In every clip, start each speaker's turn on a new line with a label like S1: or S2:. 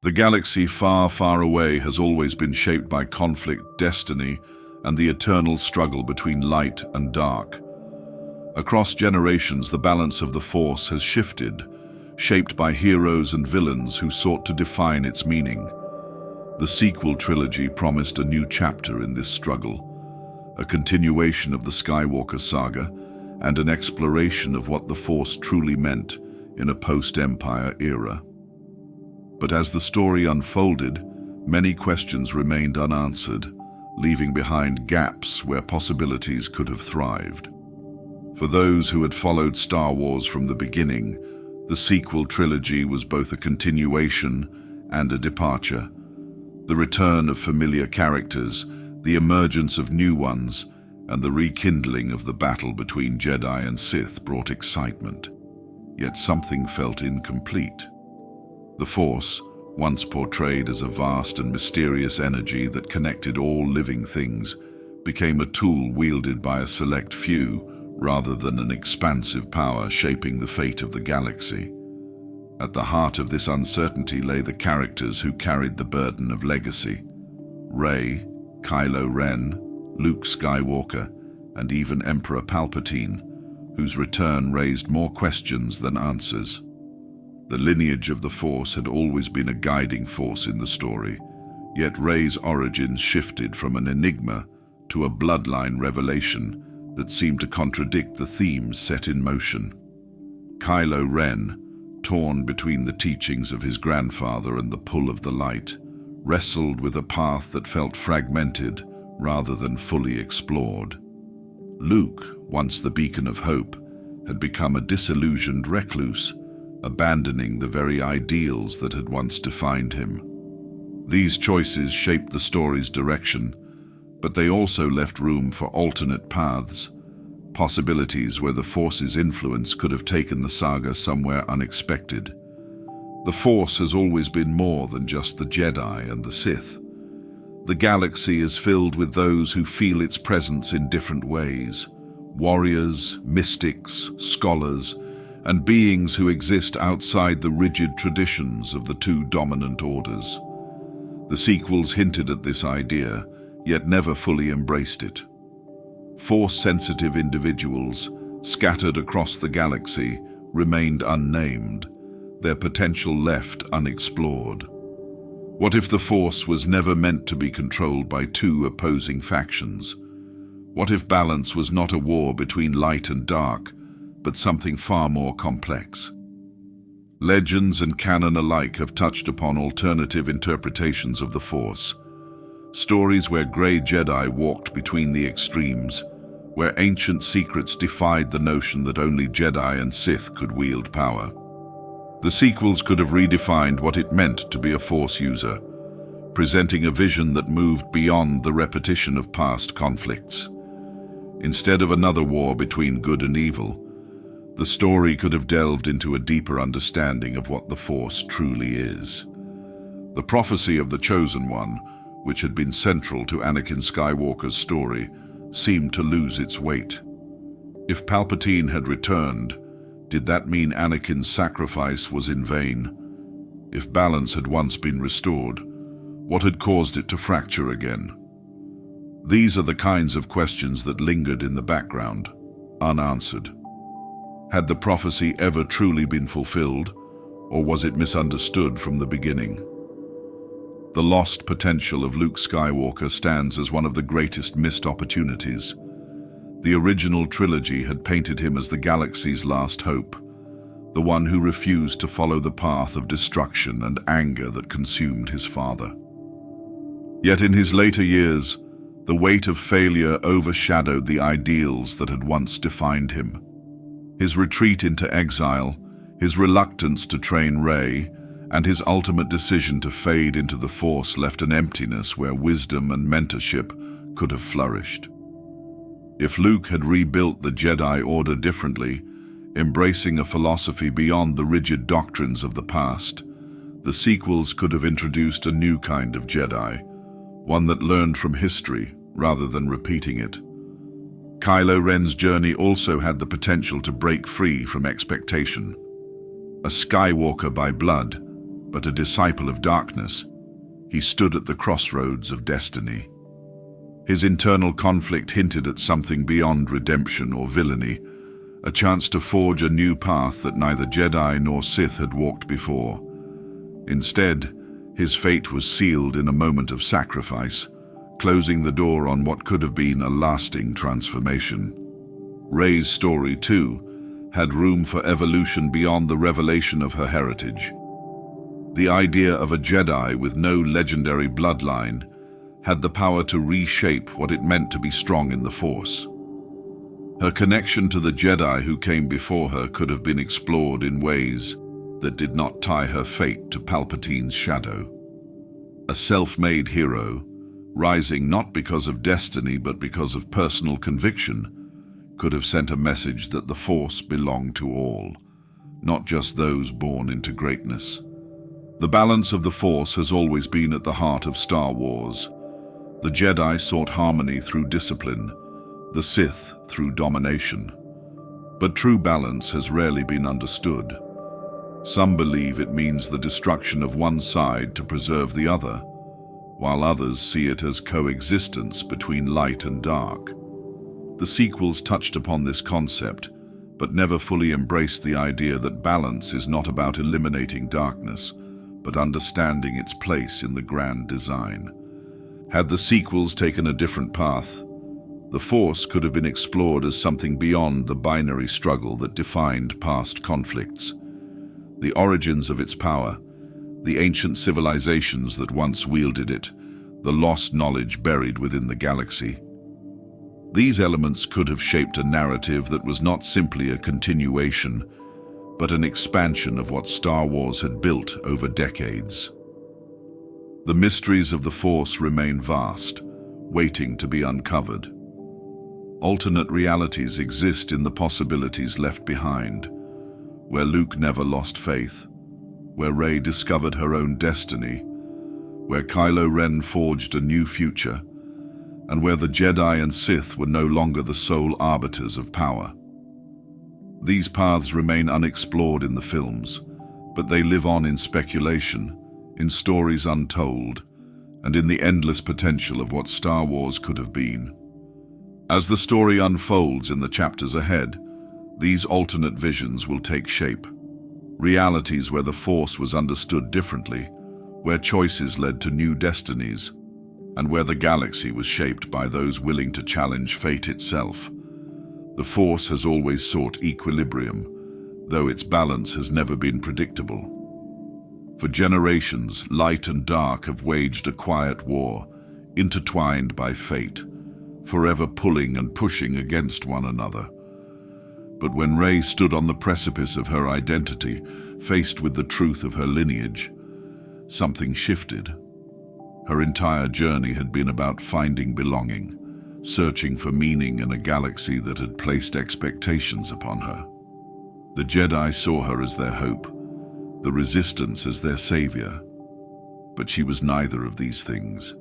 S1: The galaxy far, far away has always been shaped by conflict, destiny, and the eternal struggle between light and dark. Across generations, the balance of the Force has shifted, shaped by heroes and villains who sought to define its meaning. The sequel trilogy promised a new chapter in this struggle, a continuation of the Skywalker saga, and an exploration of what the Force truly meant in a post-Empire era. But as the story unfolded, many questions remained unanswered, leaving behind gaps where possibilities could have thrived. For those who had followed Star Wars from the beginning, the sequel trilogy was both a continuation and a departure. The return of familiar characters, the emergence of new ones, and the rekindling of the battle between Jedi and Sith brought excitement. Yet something felt incomplete. The Force, once portrayed as a vast and mysterious energy that connected all living things, became a tool wielded by a select few rather than an expansive power shaping the fate of the galaxy. At the heart of this uncertainty lay the characters who carried the burden of legacy. Rey, Kylo Ren, Luke Skywalker, and even Emperor Palpatine, whose return raised more questions than answers. The lineage of the Force had always been a guiding force in the story, yet Rey's origins shifted from an enigma to a bloodline revelation that seemed to contradict the themes set in motion. Kylo Ren, torn between the teachings of his grandfather and the pull of the light, wrestled with a path that felt fragmented rather than fully explored. Luke, once the beacon of hope, had become a disillusioned recluse, abandoning the very ideals that had once defined him. These choices shaped the story's direction, but they also left room for alternate paths, possibilities where the Force's influence could have taken the saga somewhere unexpected. The Force has always been more than just the Jedi and the Sith. The galaxy is filled with those who feel its presence in different ways: warriors, mystics, scholars, and beings who exist outside the rigid traditions of the two dominant orders. The sequels hinted at this idea, yet never fully embraced it. Force-sensitive individuals, scattered across the galaxy, remained unnamed, their potential left unexplored. What if the Force was never meant to be controlled by two opposing factions? What if balance was not a war between light and dark, but something far more complex? Legends and canon alike have touched upon alternative interpretations of the Force. Stories where grey Jedi walked between the extremes, where ancient secrets defied the notion that only Jedi and Sith could wield power. The sequels could have redefined what it meant to be a Force user, presenting a vision that moved beyond the repetition of past conflicts. Instead of another war between good and evil, the story could have delved into a deeper understanding of what the Force truly is. The prophecy of the Chosen One, which had been central to Anakin Skywalker's story, seemed to lose its weight. If Palpatine had returned, did that mean Anakin's sacrifice was in vain? If balance had once been restored, what had caused it to fracture again? These are the kinds of questions that lingered in the background, unanswered. Had the prophecy ever truly been fulfilled, or was it misunderstood from the beginning? The lost potential of Luke Skywalker stands as one of the greatest missed opportunities. The original trilogy had painted him as the galaxy's last hope, the one who refused to follow the path of destruction and anger that consumed his father. Yet in his later years, the weight of failure overshadowed the ideals that had once defined him. His retreat into exile, his reluctance to train Rey, and his ultimate decision to fade into the Force left an emptiness where wisdom and mentorship could have flourished. If Luke had rebuilt the Jedi Order differently, embracing a philosophy beyond the rigid doctrines of the past, the sequels could have introduced a new kind of Jedi, one that learned from history rather than repeating it. Kylo Ren's journey also had the potential to break free from expectation. A Skywalker by blood, but a disciple of darkness, he stood at the crossroads of destiny. His internal conflict hinted at something beyond redemption or villainy, a chance to forge a new path that neither Jedi nor Sith had walked before. Instead, his fate was sealed in a moment of sacrifice, closing the door on what could have been a lasting transformation. Rey's story, too, had room for evolution beyond the revelation of her heritage. The idea of a Jedi with no legendary bloodline had the power to reshape what it meant to be strong in the Force. Her connection to the Jedi who came before her could have been explored in ways that did not tie her fate to Palpatine's shadow. A self-made hero, rising not because of destiny but because of personal conviction, could have sent a message that the Force belonged to all, not just those born into greatness. The balance of the Force has always been at the heart of Star Wars. The Jedi sought harmony through discipline, the Sith through domination. But true balance has rarely been understood. Some believe it means the destruction of one side to preserve the other, while others see it as coexistence between light and dark. The sequels touched upon this concept, but never fully embraced the idea that balance is not about eliminating darkness, but understanding its place in the grand design. Had the sequels taken a different path, the Force could have been explored as something beyond the binary struggle that defined past conflicts. The origins of its power, the ancient civilizations that once wielded it, the lost knowledge buried within the galaxy. These elements could have shaped a narrative that was not simply a continuation, but an expansion of what Star Wars had built over decades. The mysteries of the Force remain vast, waiting to be uncovered. Alternate realities exist in the possibilities left behind, where Luke never lost faith, where Rey discovered her own destiny, where Kylo Ren forged a new future, and where the Jedi and Sith were no longer the sole arbiters of power. These paths remain unexplored in the films, but they live on in speculation, in stories untold, and in the endless potential of what Star Wars could have been. As the story unfolds in the chapters ahead, these alternate visions will take shape. Realities where the Force was understood differently, where choices led to new destinies, and where the galaxy was shaped by those willing to challenge fate itself. The Force has always sought equilibrium, though its balance has never been predictable. For generations, light and dark have waged a quiet war, intertwined by fate, forever pulling and pushing against one another. But when Rey stood on the precipice of her identity, faced with the truth of her lineage, something shifted. Her entire journey had been about finding belonging, searching for meaning in a galaxy that had placed expectations upon her. The Jedi saw her as their hope, the Resistance as their savior. But she was neither of these things.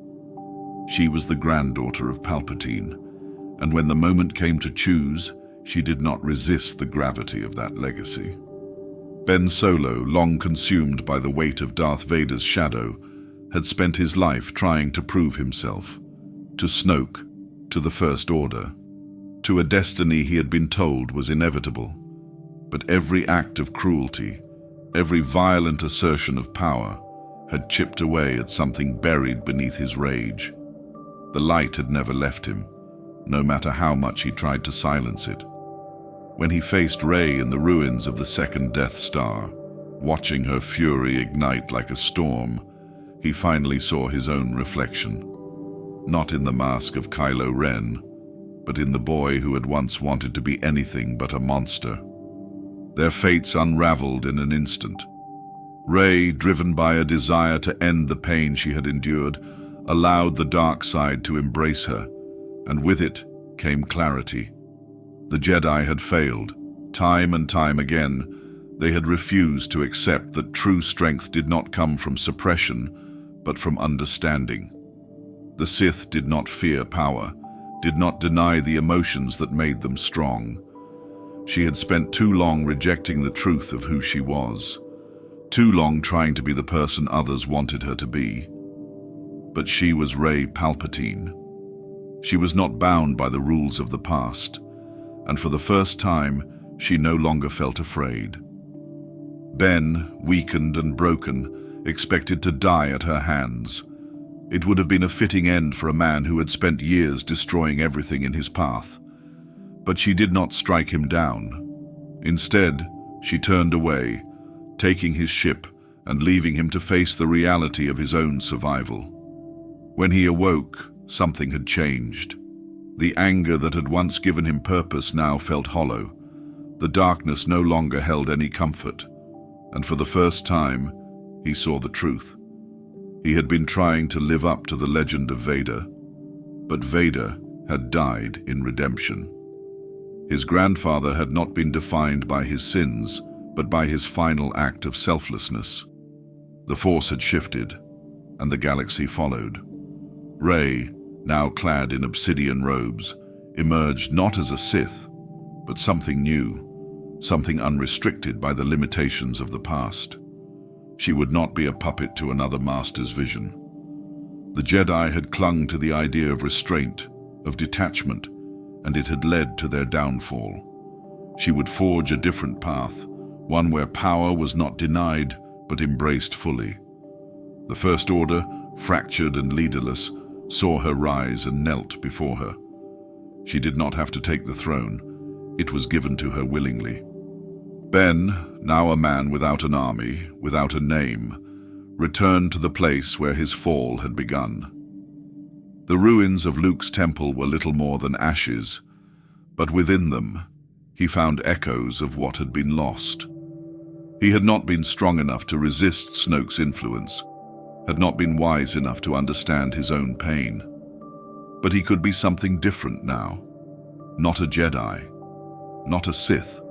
S1: She was the granddaughter of Palpatine, and when the moment came to choose, she did not resist the gravity of that legacy. Ben Solo, long consumed by the weight of Darth Vader's shadow, had spent his life trying to prove himself, to Snoke, to the First Order, to a destiny he had been told was inevitable. But every act of cruelty, every violent assertion of power, had chipped away at something buried beneath his rage. The light had never left him, no matter how much he tried to silence it. When he faced Rey in the ruins of the second Death Star, watching her fury ignite like a storm, he finally saw his own reflection. Not in the mask of Kylo Ren, but in the boy who had once wanted to be anything but a monster. Their fates unraveled in an instant. Rey, driven by a desire to end the pain she had endured, allowed the dark side to embrace her, and with it came clarity. The Jedi had failed. Time and time again, they had refused to accept that true strength did not come from suppression, but from understanding. The Sith did not fear power, did not deny the emotions that made them strong. She had spent too long rejecting the truth of who she was, too long trying to be the person others wanted her to be. But she was Rey Palpatine. She was not bound by the rules of the past, and for the first time, she no longer felt afraid. Ben, weakened and broken, expected to die at her hands. It would have been a fitting end for a man who had spent years destroying everything in his path. But she did not strike him down. Instead, she turned away, taking his ship and leaving him to face the reality of his own survival. When he awoke, something had changed. The anger that had once given him purpose now felt hollow. The darkness no longer held any comfort, and for the first time, he saw the truth. He had been trying to live up to the legend of Vader, but Vader had died in redemption. His grandfather had not been defined by his sins, but by his final act of selflessness. The Force had shifted, and the galaxy followed. Rey, now clad in obsidian robes, emerged not as a Sith, but something new, something unrestricted by the limitations of the past. She would not be a puppet to another master's vision. The Jedi had clung to the idea of restraint, of detachment, and it had led to their downfall. She would forge a different path, one where power was not denied, but embraced fully. The First Order, fractured and leaderless, saw her rise and knelt before her. She did not have to take the throne. It was given to her willingly. Ben, now a man without an army, without a name, returned to the place where his fall had begun. The ruins of Luke's temple were little more than ashes, but within them, he found echoes of what had been lost. He had not been strong enough to resist Snoke's influence, had not been wise enough to understand his own pain. But he could be something different now. Not a Jedi, not a Sith.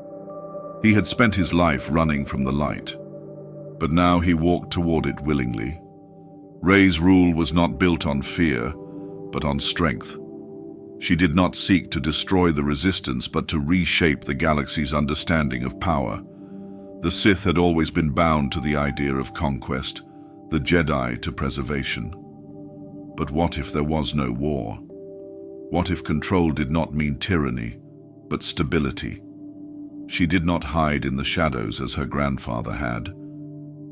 S1: He had spent his life running from the light, but now he walked toward it willingly. Rey's rule was not built on fear, but on strength. She did not seek to destroy the resistance, but to reshape the galaxy's understanding of power. The Sith had always been bound to the idea of conquest, the Jedi to preservation. But what if there was no war? What if control did not mean tyranny, but stability? She did not hide in the shadows as her grandfather had.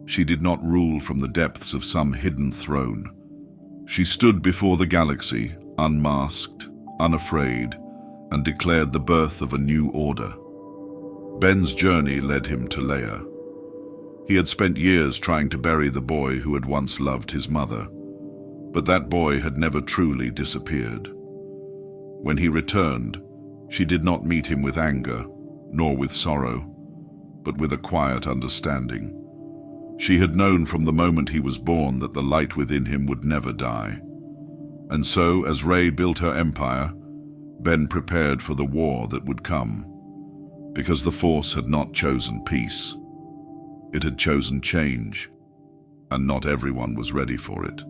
S1: She did not rule from the depths of some hidden throne. She stood before the galaxy, unmasked, unafraid, and declared the birth of a new order. Ben's journey led him to Leia. He had spent years trying to bury the boy who had once loved his mother, but that boy had never truly disappeared. When he returned, she did not meet him with anger, nor with sorrow, but with a quiet understanding. She had known from the moment he was born that the light within him would never die. And so, as Rey built her empire, Ben prepared for the war that would come. Because the Force had not chosen peace. It had chosen change, and not everyone was ready for it.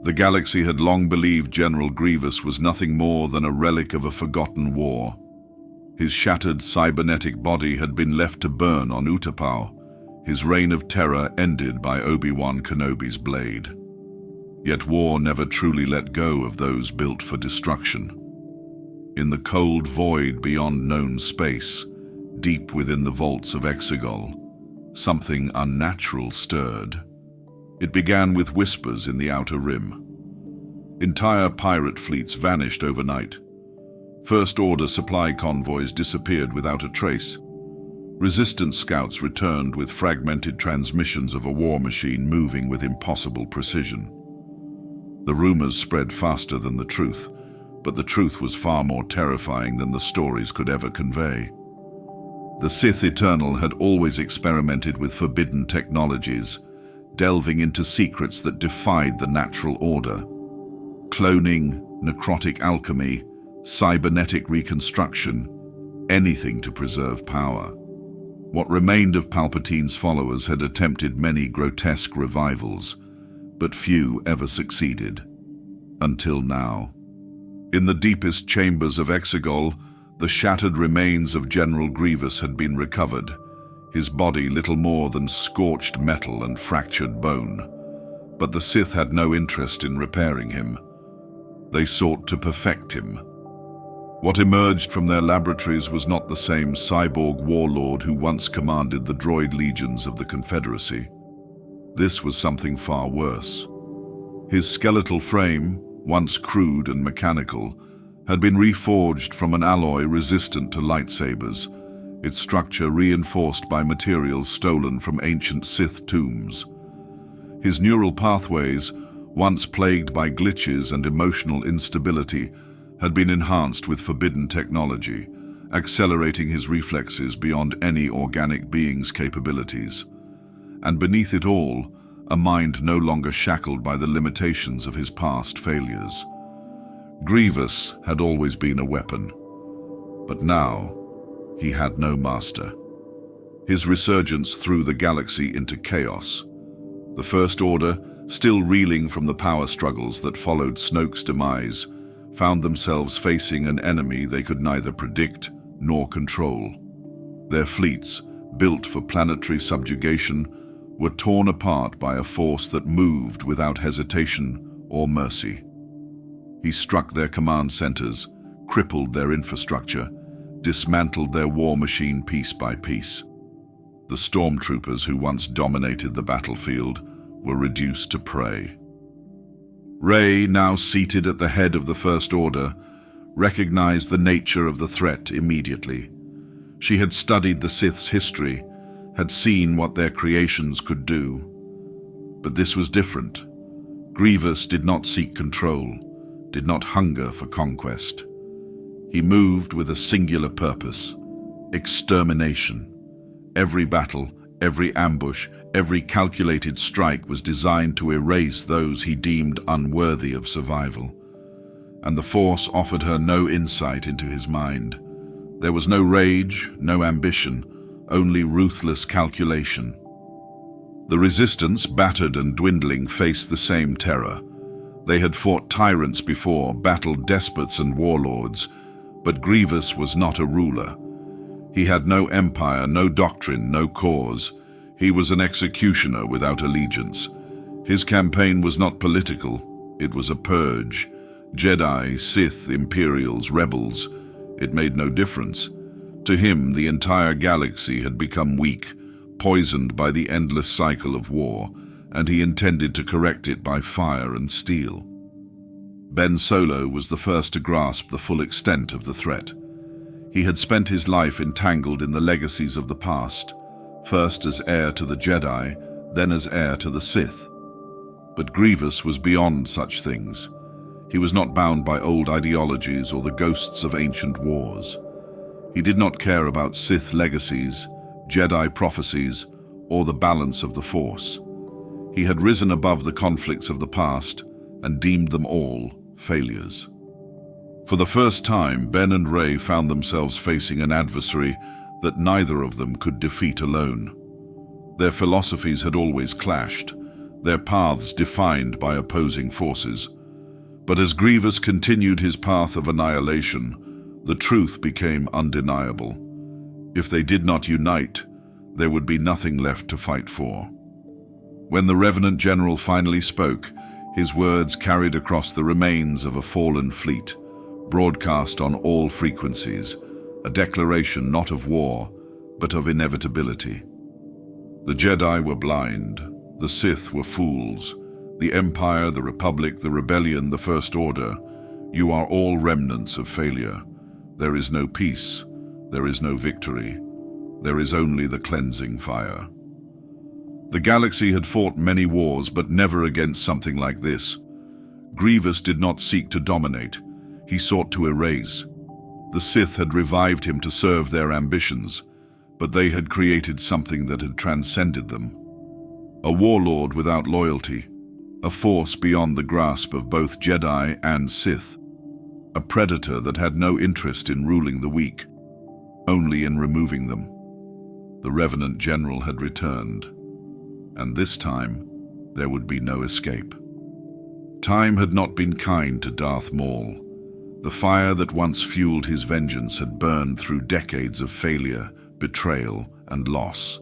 S1: The galaxy had long believed General Grievous was nothing more than a relic of a forgotten war. His shattered cybernetic body had been left to burn on Utapau, his reign of terror ended by Obi-Wan Kenobi's blade. Yet war never truly let go of those built for destruction. In the cold void beyond known space, deep within the vaults of Exegol, something unnatural stirred. It began with whispers in the outer rim. Entire pirate fleets vanished overnight. First Order supply convoys disappeared without a trace. Resistance scouts returned with fragmented transmissions of a war machine moving with impossible precision. The rumors spread faster than the truth, but the truth was far more terrifying than the stories could ever convey. The Sith Eternal had always experimented with forbidden technologies, delving into secrets that defied the natural order. Cloning, necrotic alchemy, cybernetic reconstruction, anything to preserve power. What remained of Palpatine's followers had attempted many grotesque revivals, but few ever succeeded. Until now. In the deepest chambers of Exegol, the shattered remains of General Grievous had been recovered, his body little more than scorched metal and fractured bone. But the Sith had no interest in repairing him. They sought to perfect him. What emerged from their laboratories was not the same cyborg warlord who once commanded the droid legions of the Confederacy. This was something far worse. His skeletal frame, once crude and mechanical, had been reforged from an alloy resistant to lightsabers, its structure reinforced by materials stolen from ancient Sith tombs. His neural pathways, once plagued by glitches and emotional instability, had been enhanced with forbidden technology, accelerating his reflexes beyond any organic being's capabilities. And beneath it all, a mind no longer shackled by the limitations of his past failures. Grievous had always been a weapon, but now he had no master. His resurgence threw the galaxy into chaos. The First Order, still reeling from the power struggles that followed Snoke's demise, found themselves facing an enemy they could neither predict nor control. Their fleets, built for planetary subjugation, were torn apart by a force that moved without hesitation or mercy. He struck their command centers, crippled their infrastructure, dismantled their war machine piece by piece. The stormtroopers who once dominated the battlefield were reduced to prey. Rey, now seated at the head of the First Order, recognized the nature of the threat immediately. She had studied the Sith's history, had seen what their creations could do. But this was different. Grievous did not seek control, did not hunger for conquest. He moved with a singular purpose: extermination. Every battle, every ambush, every calculated strike was designed to erase those he deemed unworthy of survival. And the Force offered her no insight into his mind. There was no rage, no ambition, only ruthless calculation. The Resistance, battered and dwindling, faced the same terror. They had fought tyrants before, battled despots and warlords, but Grievous was not a ruler. He had no empire, no doctrine, no cause. He was an executioner without allegiance. His campaign was not political, it was a purge. Jedi, Sith, Imperials, rebels, it made no difference. To him, the entire galaxy had become weak, poisoned by the endless cycle of war, and he intended to correct it by fire and steel. Ben Solo was the first to grasp the full extent of the threat. He had spent his life entangled in the legacies of the past, first as heir to the Jedi, then as heir to the Sith. But Grievous was beyond such things. He was not bound by old ideologies or the ghosts of ancient wars. He did not care about Sith legacies, Jedi prophecies, or the balance of the Force. He had risen above the conflicts of the past and deemed them all failures. For the first time, Ben and Rey found themselves facing an adversary that neither of them could defeat alone. Their philosophies had always clashed, their paths defined by opposing forces. But as Grievous continued his path of annihilation, the truth became undeniable. If they did not unite, there would be nothing left to fight for. When the Revenant general finally spoke, his words carried across the remains of a fallen fleet, broadcast on all frequencies, a declaration not of war, but of inevitability. The Jedi were blind, the Sith were fools, the Empire, the Republic, the Rebellion, the First Order, you are all remnants of failure. There is no peace, there is no victory, there is only the cleansing fire. The galaxy had fought many wars, but never against something like this. Grievous did not seek to dominate, he sought to erase. The Sith had revived him to serve their ambitions, but they had created something that had transcended them. A warlord without loyalty, a force beyond the grasp of both Jedi and Sith, a predator that had no interest in ruling the weak, only in removing them. The Revenant general had returned, and this time there would be no escape. Time had not been kind to Darth Maul. The fire that once fueled his vengeance had burned through decades of failure, betrayal, and loss.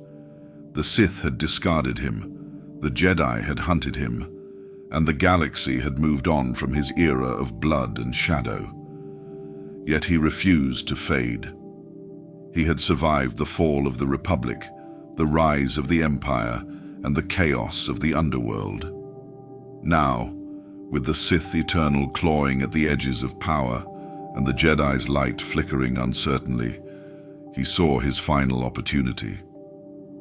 S1: The Sith had discarded him, the Jedi had hunted him, and the galaxy had moved on from his era of blood and shadow. Yet he refused to fade. He had survived the fall of the Republic, the rise of the Empire, and the chaos of the underworld. Now, with the Sith Eternal clawing at the edges of power and the Jedi's light flickering uncertainly, he saw his final opportunity.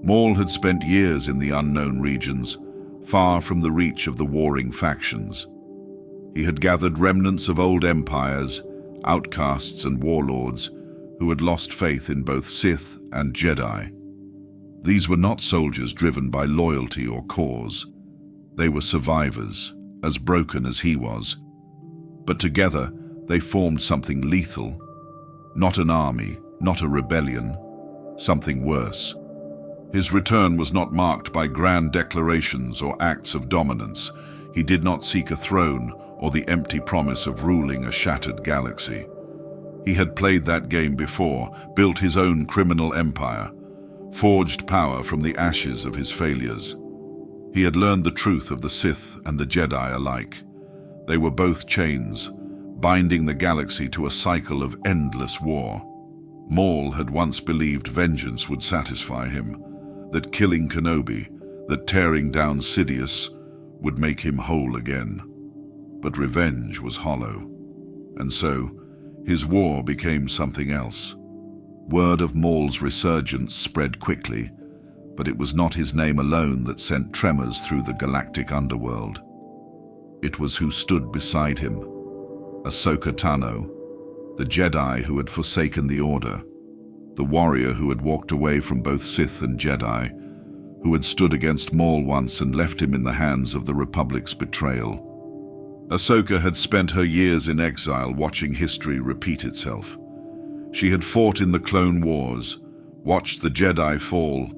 S1: Maul had spent years in the unknown regions, far from the reach of the warring factions. He had gathered remnants of old empires, outcasts and warlords who had lost faith in both Sith and Jedi. These were not soldiers driven by loyalty or cause. They were survivors, as broken as he was. But together, they formed something lethal. Not an army, not a rebellion, something worse. His return was not marked by grand declarations or acts of dominance. He did not seek a throne or the empty promise of ruling a shattered galaxy. He had played that game before, built his own criminal empire, forged power from the ashes of his failures. He had learned the truth of the Sith and the Jedi alike. They were both chains, binding the galaxy to a cycle of endless war. Maul had once believed vengeance would satisfy him, that killing Kenobi, that tearing down Sidious, would make him whole again. But revenge was hollow, and so his war became something else. Word of Maul's resurgence spread quickly, but it was not his name alone that sent tremors through the galactic underworld. It was who stood beside him, Ahsoka Tano, the Jedi who had forsaken the Order, the warrior who had walked away from both Sith and Jedi, who had stood against Maul once and left him in the hands of the Republic's betrayal. Ahsoka had spent her years in exile watching history repeat itself. She had fought in the Clone Wars, watched the Jedi fall,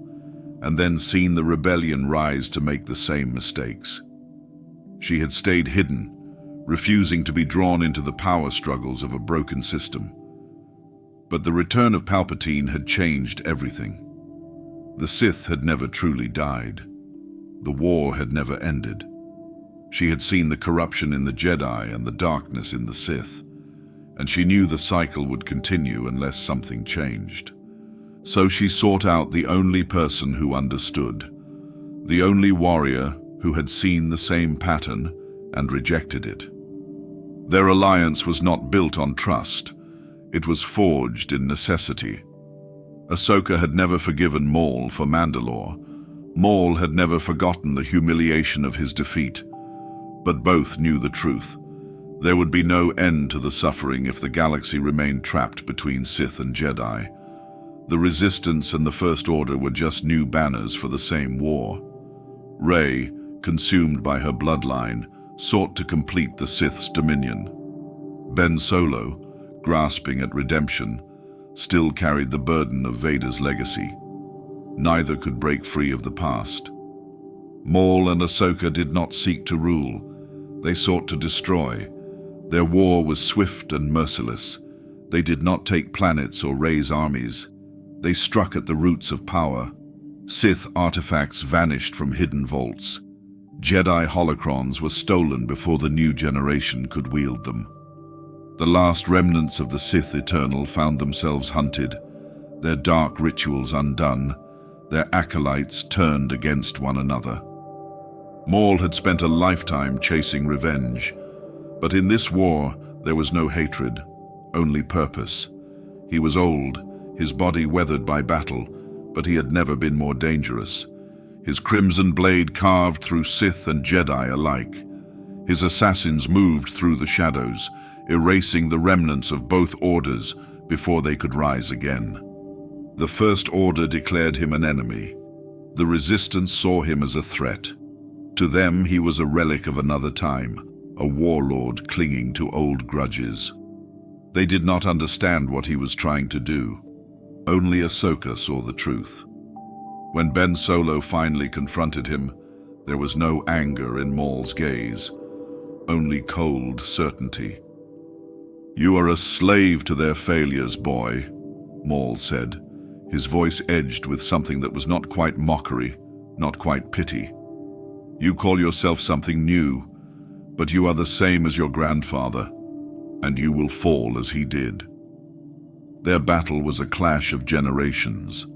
S1: and then seen the rebellion rise to make the same mistakes. She had stayed hidden, refusing to be drawn into the power struggles of a broken system. But the return of Palpatine had changed everything. The Sith had never truly died. The war had never ended. She had seen the corruption in the Jedi and the darkness in the Sith, and she knew the cycle would continue unless something changed. So she sought out the only person who understood, the only warrior who had seen the same pattern and rejected it. Their alliance was not built on trust. It was forged in necessity. Ahsoka had never forgiven Maul for Mandalore. Maul had never forgotten the humiliation of his defeat. But both knew the truth. There would be no end to the suffering if the galaxy remained trapped between Sith and Jedi. The Resistance and the First Order were just new banners for the same war. Rey, consumed by her bloodline, sought to complete the Sith's dominion. Ben Solo, grasping at redemption, still carried the burden of Vader's legacy. Neither could break free of the past. Maul and Ahsoka did not seek to rule. They sought to destroy. Their war was swift and merciless. They did not take planets or raise armies. They struck at the roots of power. Sith artifacts vanished from hidden vaults. Jedi holocrons were stolen before the new generation could wield them. The last remnants of the Sith Eternal found themselves hunted, their dark rituals undone, their acolytes turned against one another. Maul had spent a lifetime chasing revenge, but in this war there was no hatred, only purpose. He was old, his body weathered by battle, but he had never been more dangerous. His crimson blade carved through Sith and Jedi alike. His assassins moved through the shadows, erasing the remnants of both orders before they could rise again. The First Order declared him an enemy. The Resistance saw him as a threat. To them, he was a relic of another time, a warlord clinging to old grudges. They did not understand what he was trying to do. Only Ahsoka saw the truth. When Ben Solo finally confronted him, there was no anger in Maul's gaze, only cold certainty. "You are a slave to their failures, boy," Maul said, his voice edged with something that was not quite mockery, not quite pity. "You call yourself something new, but you are the same as your grandfather, and you will fall as he did." Their battle was a clash of generations,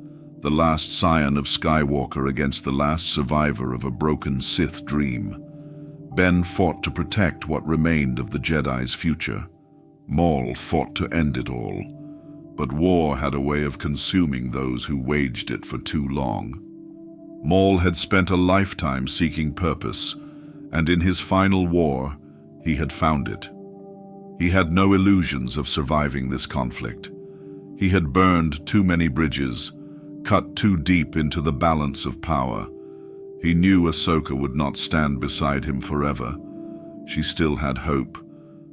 S1: the last scion of Skywalker against the last survivor of a broken Sith dream. Ben fought to protect what remained of the Jedi's future. Maul fought to end it all. But war had a way of consuming those who waged it for too long. Maul had spent a lifetime seeking purpose, and in his final war, he had found it. He had no illusions of surviving this conflict. He had burned too many bridges, cut too deep into the balance of power. He knew Ahsoka would not stand beside him forever. She still had hope,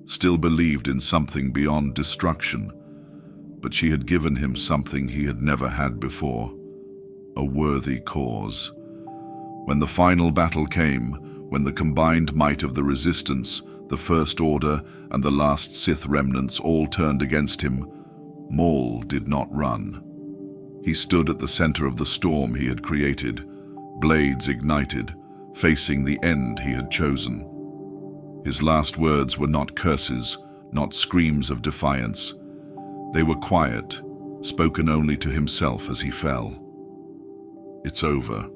S1: still believed in something beyond destruction. But she had given him something he had never had before, a worthy cause. When the final battle came, when the combined might of the Resistance, the First Order, and the last Sith remnants all turned against him, Maul did not run. He stood at the center of the storm he had created, blades ignited, facing the end he had chosen. His last words were not curses, not screams of defiance. They were quiet, spoken only to himself as he fell. It's over.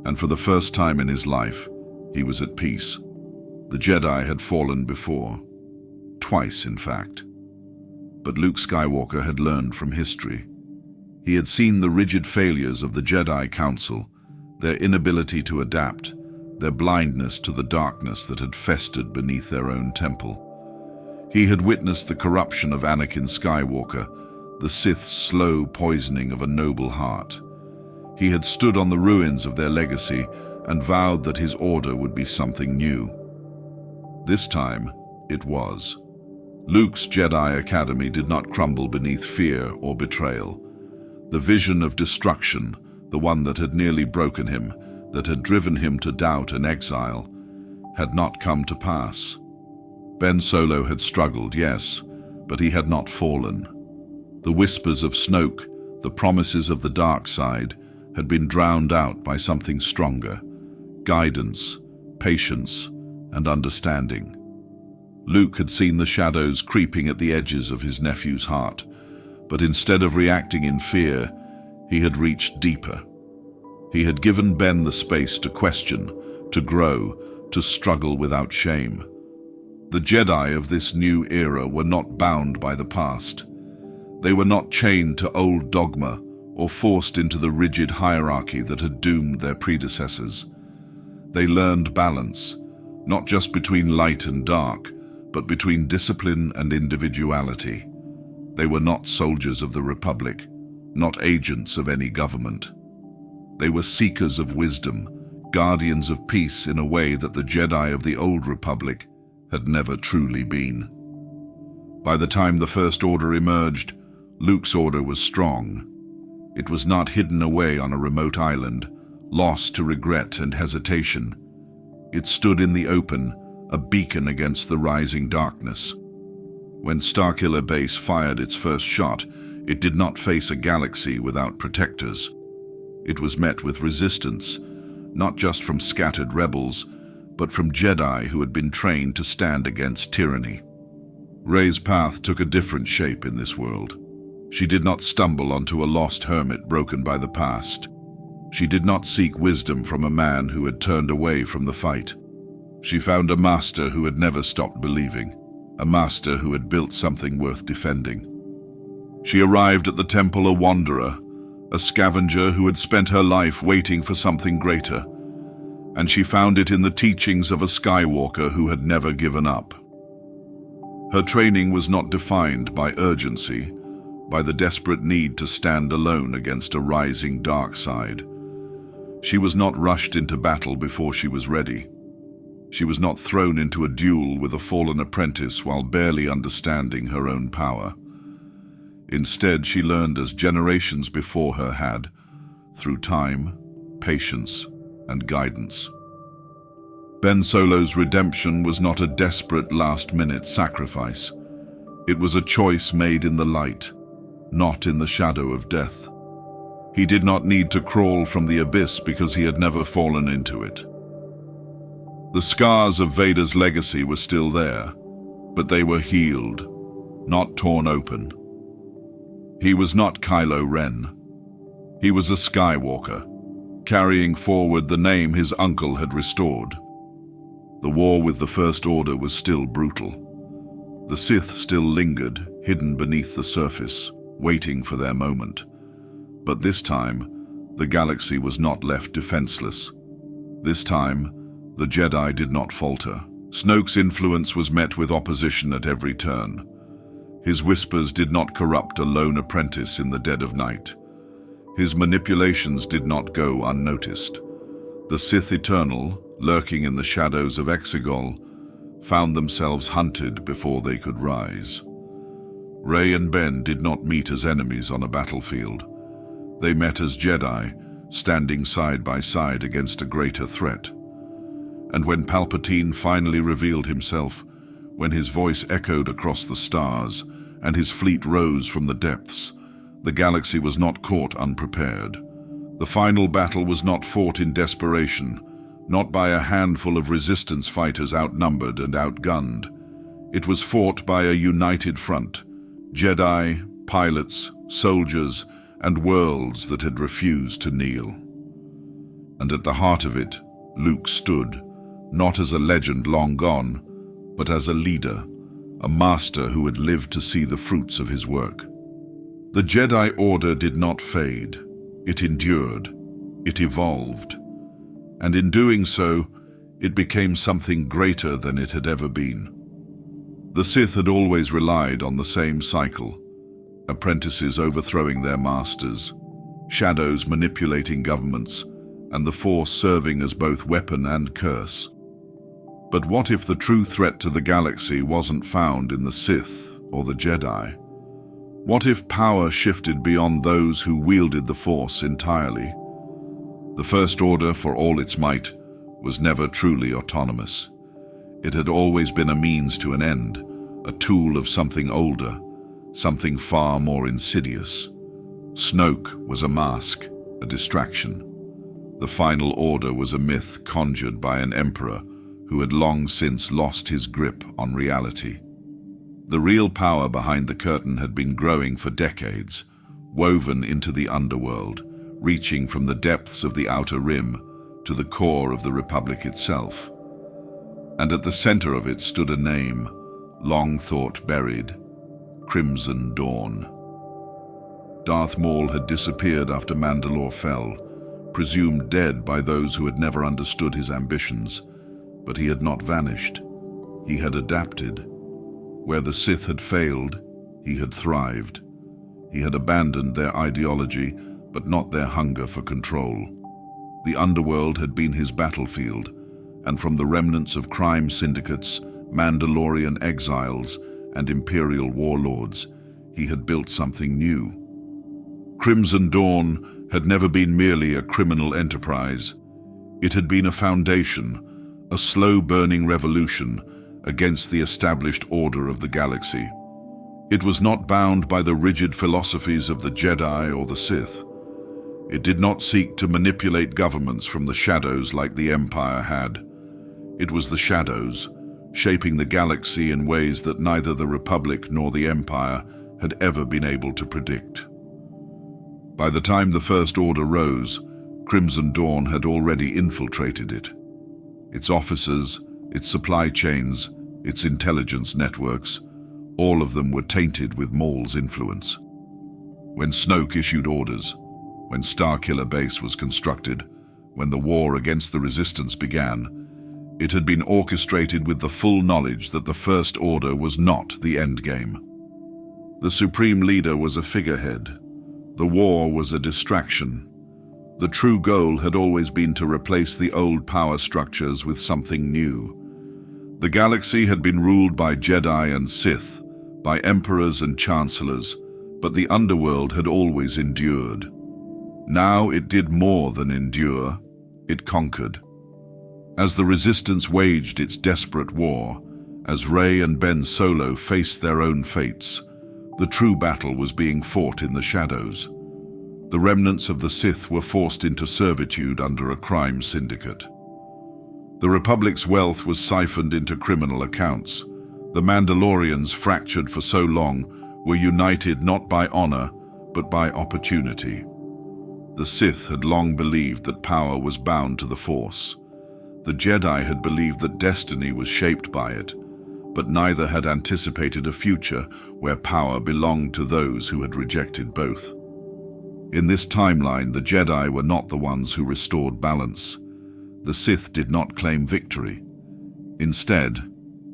S1: And for the first time in his life, he was at peace. The Jedi had fallen before. Twice, in fact. But Luke Skywalker had learned from history. He had seen the rigid failures of the Jedi Council, their inability to adapt, their blindness to the darkness that had festered beneath their own temple. He had witnessed the corruption of Anakin Skywalker, the Sith's slow poisoning of a noble heart. He had stood on the ruins of their legacy and vowed that his order would be something new. This time, it was. Luke's Jedi Academy did not crumble beneath fear or betrayal. The vision of destruction, the one that had nearly broken him, that had driven him to doubt and exile, had not come to pass. Ben Solo had struggled, yes, but he had not fallen. The whispers of Snoke, the promises of the dark side, had been drowned out by something stronger: guidance, patience, and understanding. Luke had seen the shadows creeping at the edges of his nephew's heart, but instead of reacting in fear, he had reached deeper. He had given Ben the space to question, to grow, to struggle without shame. The Jedi of this new era were not bound by the past. They were not chained to old dogma or forced into the rigid hierarchy that had doomed their predecessors. They learned balance, not just between light and dark, but between discipline and individuality. They were not soldiers of the Republic, not agents of any government. They were seekers of wisdom, guardians of peace in a way that the Jedi of the Old Republic had never truly been. By the time the First Order emerged, Luke's order was strong. It was not hidden away on a remote island, lost to regret and hesitation. It stood in the open, a beacon against the rising darkness. When Starkiller Base fired its first shot, it did not face a galaxy without protectors. It was met with resistance, not just from scattered rebels, but from Jedi who had been trained to stand against tyranny. Rey's path took a different shape in this world. She did not stumble onto a lost hermit broken by the past. She did not seek wisdom from a man who had turned away from the fight. She found a master who had never stopped believing, a master who had built something worth defending. She arrived at the temple a wanderer, a scavenger who had spent her life waiting for something greater, and she found it in the teachings of a Skywalker who had never given up. Her training was not defined by urgency, by the desperate need to stand alone against a rising dark side. She was not rushed into battle before she was ready. She was not thrown into a duel with a fallen apprentice while barely understanding her own power. Instead, she learned as generations before her had, through time, patience, and guidance. Ben Solo's redemption was not a desperate last-minute sacrifice. It was a choice made in the light, not in the shadow of death. He did not need to crawl from the abyss because he had never fallen into it. The scars of Vader's legacy were still there, but they were healed, not torn open. He was not Kylo Ren. He was a Skywalker, carrying forward the name his uncle had restored. The war with the First Order was still brutal. The Sith still lingered, hidden beneath the surface, waiting for their moment. But this time, the galaxy was not left defenseless. This time, the Jedi did not falter. Snoke's influence was met with opposition at every turn. His whispers did not corrupt a lone apprentice in the dead of night. His manipulations did not go unnoticed. The Sith Eternal, lurking in the shadows of Exegol, found themselves hunted before they could rise. Rey and Ben did not meet as enemies on a battlefield. They met as Jedi, standing side by side against a greater threat. And when Palpatine finally revealed himself, when his voice echoed across the stars and his fleet rose from the depths, the galaxy was not caught unprepared. The final battle was not fought in desperation, not by a handful of resistance fighters outnumbered and outgunned. It was fought by a united front, Jedi, pilots, soldiers, and worlds that had refused to kneel. And at the heart of it, Luke stood, not as a legend long gone, but as a leader, a master who had lived to see the fruits of his work. The Jedi Order did not fade. It endured. It evolved. And in doing so, it became something greater than it had ever been. The Sith had always relied on the same cycle: apprentices overthrowing their masters, shadows manipulating governments, and the Force serving as both weapon and curse. But what if the true threat to the galaxy wasn't found in the Sith or the Jedi? What if power shifted beyond those who wielded the Force entirely? The First Order, for all its might, was never truly autonomous. It had always been a means to an end, a tool of something older, something far more insidious. Snoke was a mask, a distraction. The Final Order was a myth conjured by an emperor who had long since lost his grip on reality. The real power behind the curtain had been growing for decades, woven into the underworld, reaching from the depths of the Outer Rim to the core of the Republic itself. And at the center of it stood a name, long thought buried: Crimson Dawn. Darth Maul had disappeared after Mandalore fell, presumed dead by those who had never understood his ambitions. But he had not vanished. He had adapted. Where the Sith had failed, he had thrived. He had abandoned their ideology, but not their hunger for control. The underworld had been his battlefield, and from the remnants of crime syndicates, Mandalorian exiles, and Imperial warlords, he had built something new. Crimson Dawn had never been merely a criminal enterprise. It had been a foundation, a slow-burning revolution against the established order of the galaxy. It was not bound by the rigid philosophies of the Jedi or the Sith. It did not seek to manipulate governments from the shadows like the Empire had. It was the shadows, shaping the galaxy in ways that neither the Republic nor the Empire had ever been able to predict. By the time the First Order rose, Crimson Dawn had already infiltrated it. Its officers, its supply chains, its intelligence networks, all of them were tainted with Maul's influence. When Snoke issued orders, when Starkiller Base was constructed, when the war against the Resistance began, it had been orchestrated with the full knowledge that the First Order was not the endgame. The Supreme Leader was a figurehead. The war was a distraction. The true goal had always been to replace the old power structures with something new. The galaxy had been ruled by Jedi and Sith, by emperors and chancellors, but the underworld had always endured. Now it did more than endure, it conquered. As the Resistance waged its desperate war, as Rey and Ben Solo faced their own fates, the true battle was being fought in the shadows. The remnants of the Sith were forced into servitude under a crime syndicate. The Republic's wealth was siphoned into criminal accounts. The Mandalorians, fractured for so long, were united not by honor, but by opportunity. The Sith had long believed that power was bound to the Force. The Jedi had believed that destiny was shaped by it, but neither had anticipated a future where power belonged to those who had rejected both. In this timeline, the Jedi were not the ones who restored balance. The Sith did not claim victory. Instead,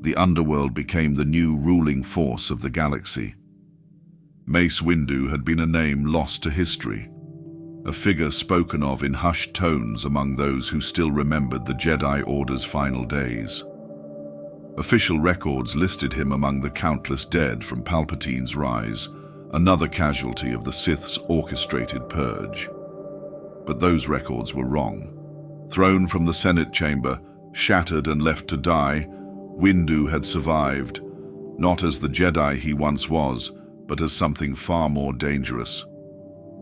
S1: the underworld became the new ruling force of the galaxy. Mace Windu had been a name lost to history, a figure spoken of in hushed tones among those who still remembered the Jedi Order's final days. Official records listed him among the countless dead from Palpatine's rise, another casualty of the Sith's orchestrated purge. But those records were wrong. Thrown from the Senate chamber, shattered and left to die, Windu had survived, not as the Jedi he once was, but as something far more dangerous.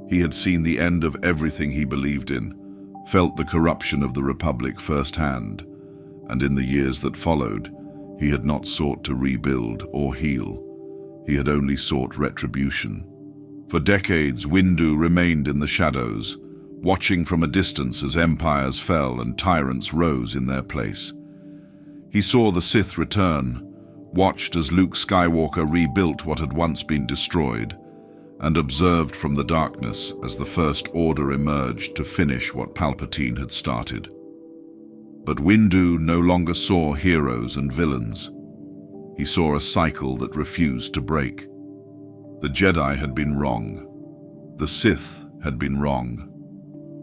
S1: He had seen the end of everything he believed in, felt the corruption of the Republic firsthand, and in the years that followed, he had not sought to rebuild or heal. He had only sought retribution. For decades, Windu remained in the shadows, watching from a distance as empires fell and tyrants rose in their place. He saw the Sith return, watched as Luke Skywalker rebuilt what had once been destroyed, and observed from the darkness as the First Order emerged to finish what Palpatine had started. But Windu no longer saw heroes and villains. He saw a cycle that refused to break. The Jedi had been wrong. The Sith had been wrong.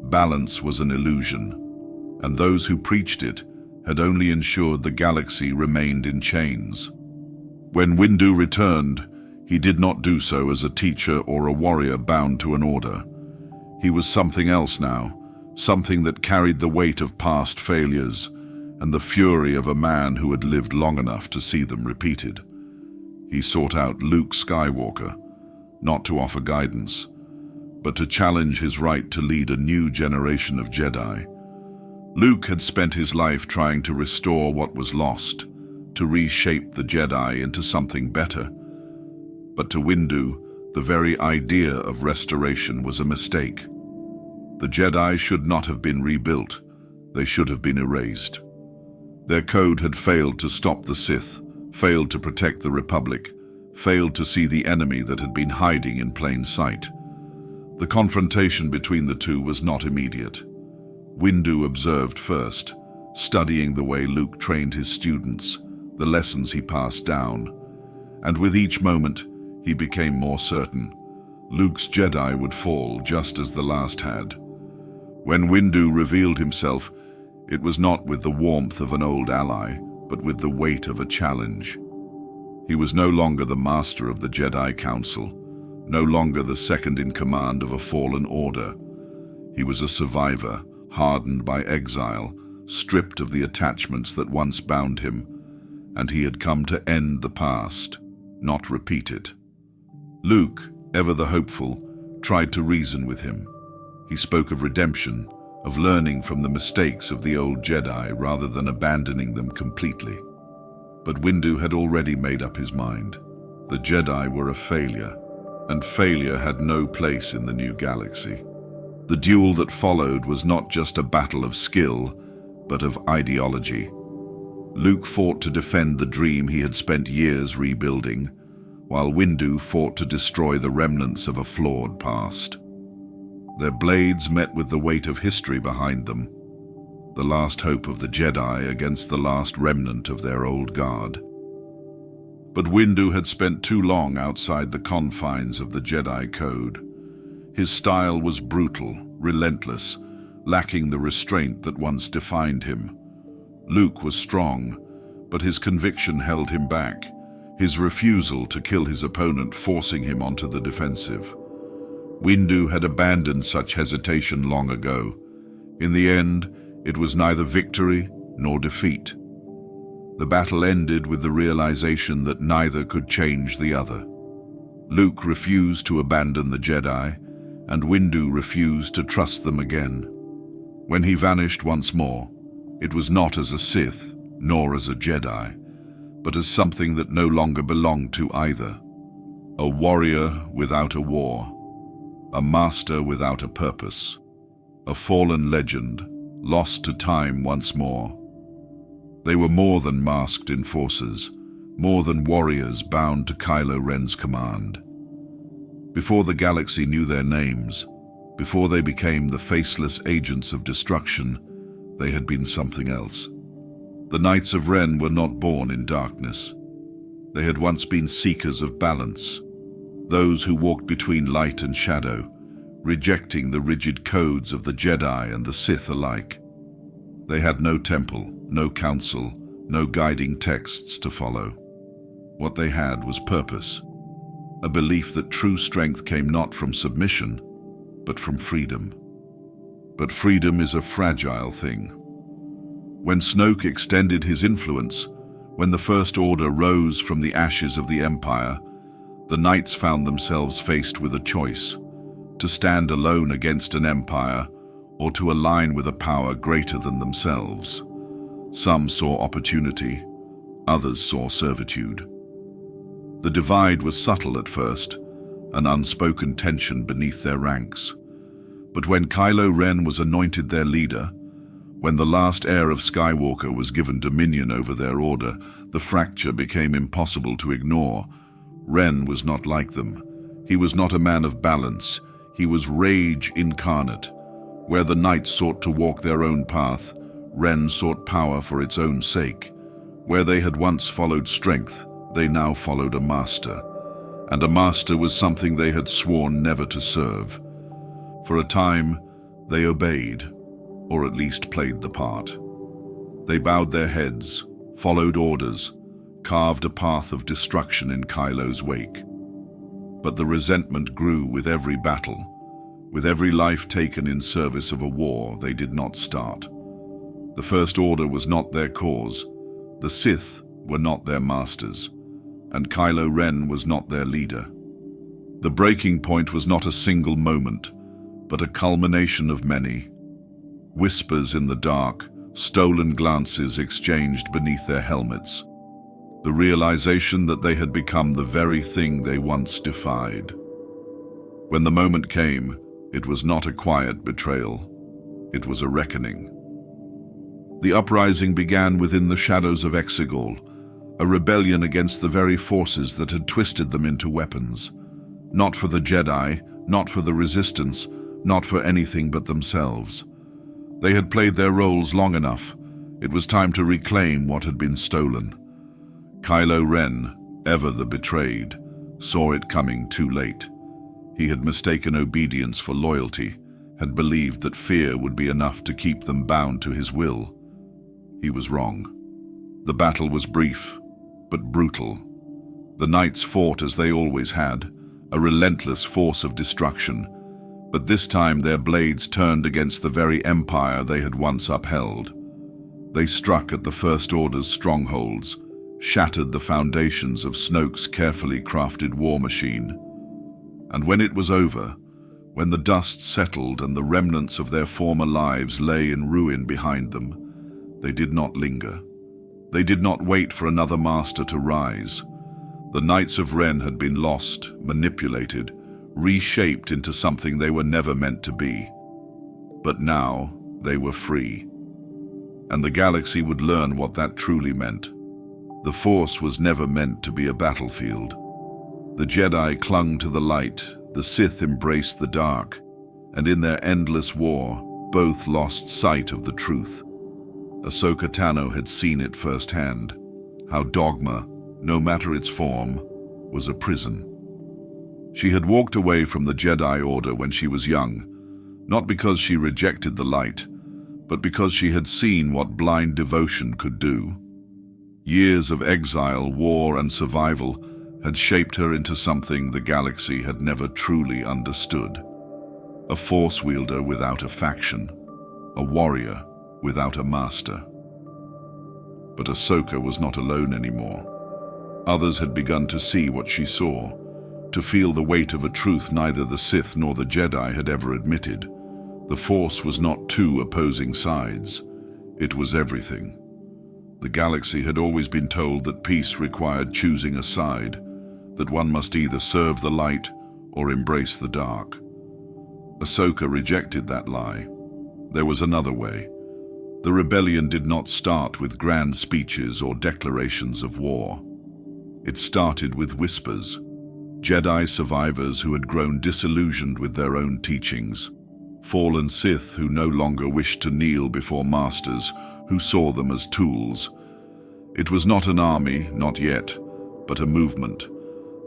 S1: Balance was an illusion, and those who preached it had only ensured the galaxy remained in chains. When Windu returned, he did not do so as a teacher or a warrior bound to an order. He was something else now, something that carried the weight of past failures and the fury of a man who had lived long enough to see them repeated. He sought out Luke Skywalker, not to offer guidance, but to challenge his right to lead a new generation of Jedi. Luke had spent his life trying to restore what was lost, to reshape the Jedi into something better. But to Windu, the very idea of restoration was a mistake. The Jedi should not have been rebuilt. They should have been erased. Their code had failed to stop the Sith, failed to protect the Republic, failed to see the enemy that had been hiding in plain sight. The confrontation between the two was not immediate. Windu observed first, studying the way Luke trained his students, the lessons he passed down. And with each moment, he became more certain. Luke's Jedi would fall just as the last had. When Windu revealed himself, it was not with the warmth of an old ally, but with the weight of a challenge. He was no longer the master of the Jedi Council, no longer the second in command of a fallen order. He was a survivor, hardened by exile, stripped of the attachments that once bound him, and he had come to end the past, not repeat it. Luke, ever the hopeful, tried to reason with him. He spoke of redemption, of learning from the mistakes of the old Jedi rather than abandoning them completely. But Windu had already made up his mind. The Jedi were a failure, and failure had no place in the new galaxy. The duel that followed was not just a battle of skill, but of ideology. Luke fought to defend the dream he had spent years rebuilding, while Windu fought to destroy the remnants of a flawed past. Their blades met with the weight of history behind them, the last hope of the Jedi against the last remnant of their old guard. But Windu had spent too long outside the confines of the Jedi Code. His style was brutal, relentless, lacking the restraint that once defined him. Luke was strong, but his conviction held him back, his refusal to kill his opponent forcing him onto the defensive. Windu had abandoned such hesitation long ago. In the end, it was neither victory nor defeat. The battle ended with the realization that neither could change the other. Luke refused to abandon the Jedi, and Windu refused to trust them again. When he vanished once more, it was not as a Sith, nor as a Jedi, but as something that no longer belonged to either. A warrior without a war, a master without a purpose, a fallen legend, lost to time once more. They were more than masked enforcers, more than warriors bound to Kylo Ren's command. Before the galaxy knew their names, before they became the faceless agents of destruction, they had been something else. The Knights of Ren were not born in darkness. They had once been seekers of balance, those who walked between light and shadow, rejecting the rigid codes of the Jedi and the Sith alike. They had no temple, no council, no guiding texts to follow. What they had was purpose, a belief that true strength came not from submission, but from freedom. But freedom is a fragile thing. When Snoke extended his influence, when the First Order rose from the ashes of the Empire, the Knights found themselves faced with a choice: to stand alone against an empire, or to align with a power greater than themselves. Some saw opportunity, others saw servitude. The divide was subtle at first, an unspoken tension beneath their ranks. But when Kylo Ren was anointed their leader, when the last heir of Skywalker was given dominion over their order, the fracture became impossible to ignore. Ren was not like them. He was not a man of balance. He was rage incarnate. Where the Knights sought to walk their own path, Ren sought power for its own sake. Where they had once followed strength, they now followed a master. And a master was something they had sworn never to serve. For a time, they obeyed, or at least played the part. They bowed their heads, followed orders, carved a path of destruction in Kylo's wake. But the resentment grew with every battle. With every life taken in service of a war they did not start. The First Order was not their cause, the Sith were not their masters, and Kylo Ren was not their leader. The breaking point was not a single moment, but a culmination of many. Whispers in the dark, stolen glances exchanged beneath their helmets. The realization that they had become the very thing they once defied. When the moment came, it was not a quiet betrayal. It was a reckoning. The uprising began within the shadows of Exegol, a rebellion against the very forces that had twisted them into weapons. Not for the Jedi, not for the Resistance, not for anything but themselves. They had played their roles long enough. It was time to reclaim what had been stolen. Kylo Ren, ever the betrayed, saw it coming too late. He had mistaken obedience for loyalty, had believed that fear would be enough to keep them bound to his will. He was wrong. The battle was brief, but brutal. The Knights fought as they always had, a relentless force of destruction, but this time their blades turned against the very empire they had once upheld. They struck at the First Order's strongholds, shattered the foundations of Snoke's carefully crafted war machine. And when it was over, when the dust settled and the remnants of their former lives lay in ruin behind them, they did not linger. They did not wait for another master to rise. The Knights of Ren had been lost, manipulated, reshaped into something they were never meant to be. But now they were free. And the galaxy would learn what that truly meant. The Force was never meant to be a battlefield. The Jedi clung to the light, the Sith embraced the dark, and in their endless war, both lost sight of the truth. Ahsoka Tano had seen it firsthand, how dogma, no matter its form, was a prison. She had walked away from the Jedi Order when she was young, not because she rejected the light, but because she had seen what blind devotion could do. Years of exile, war, and survival had shaped her into something the galaxy had never truly understood. A Force wielder without a faction, a warrior without a master. But Ahsoka was not alone anymore. Others had begun to see what she saw. to feel the weight of a truth neither the Sith nor the Jedi had ever admitted. The Force was not two opposing sides. It was everything. The galaxy had always been told that peace required choosing a side, that one must either serve the light or embrace the dark. Ahsoka rejected that lie. There was another way. The rebellion did not start with grand speeches or declarations of war. It started with whispers. Jedi survivors who had grown disillusioned with their own teachings. Fallen Sith who no longer wished to kneel before masters who saw them as tools. It was not an army, not yet, but a movement.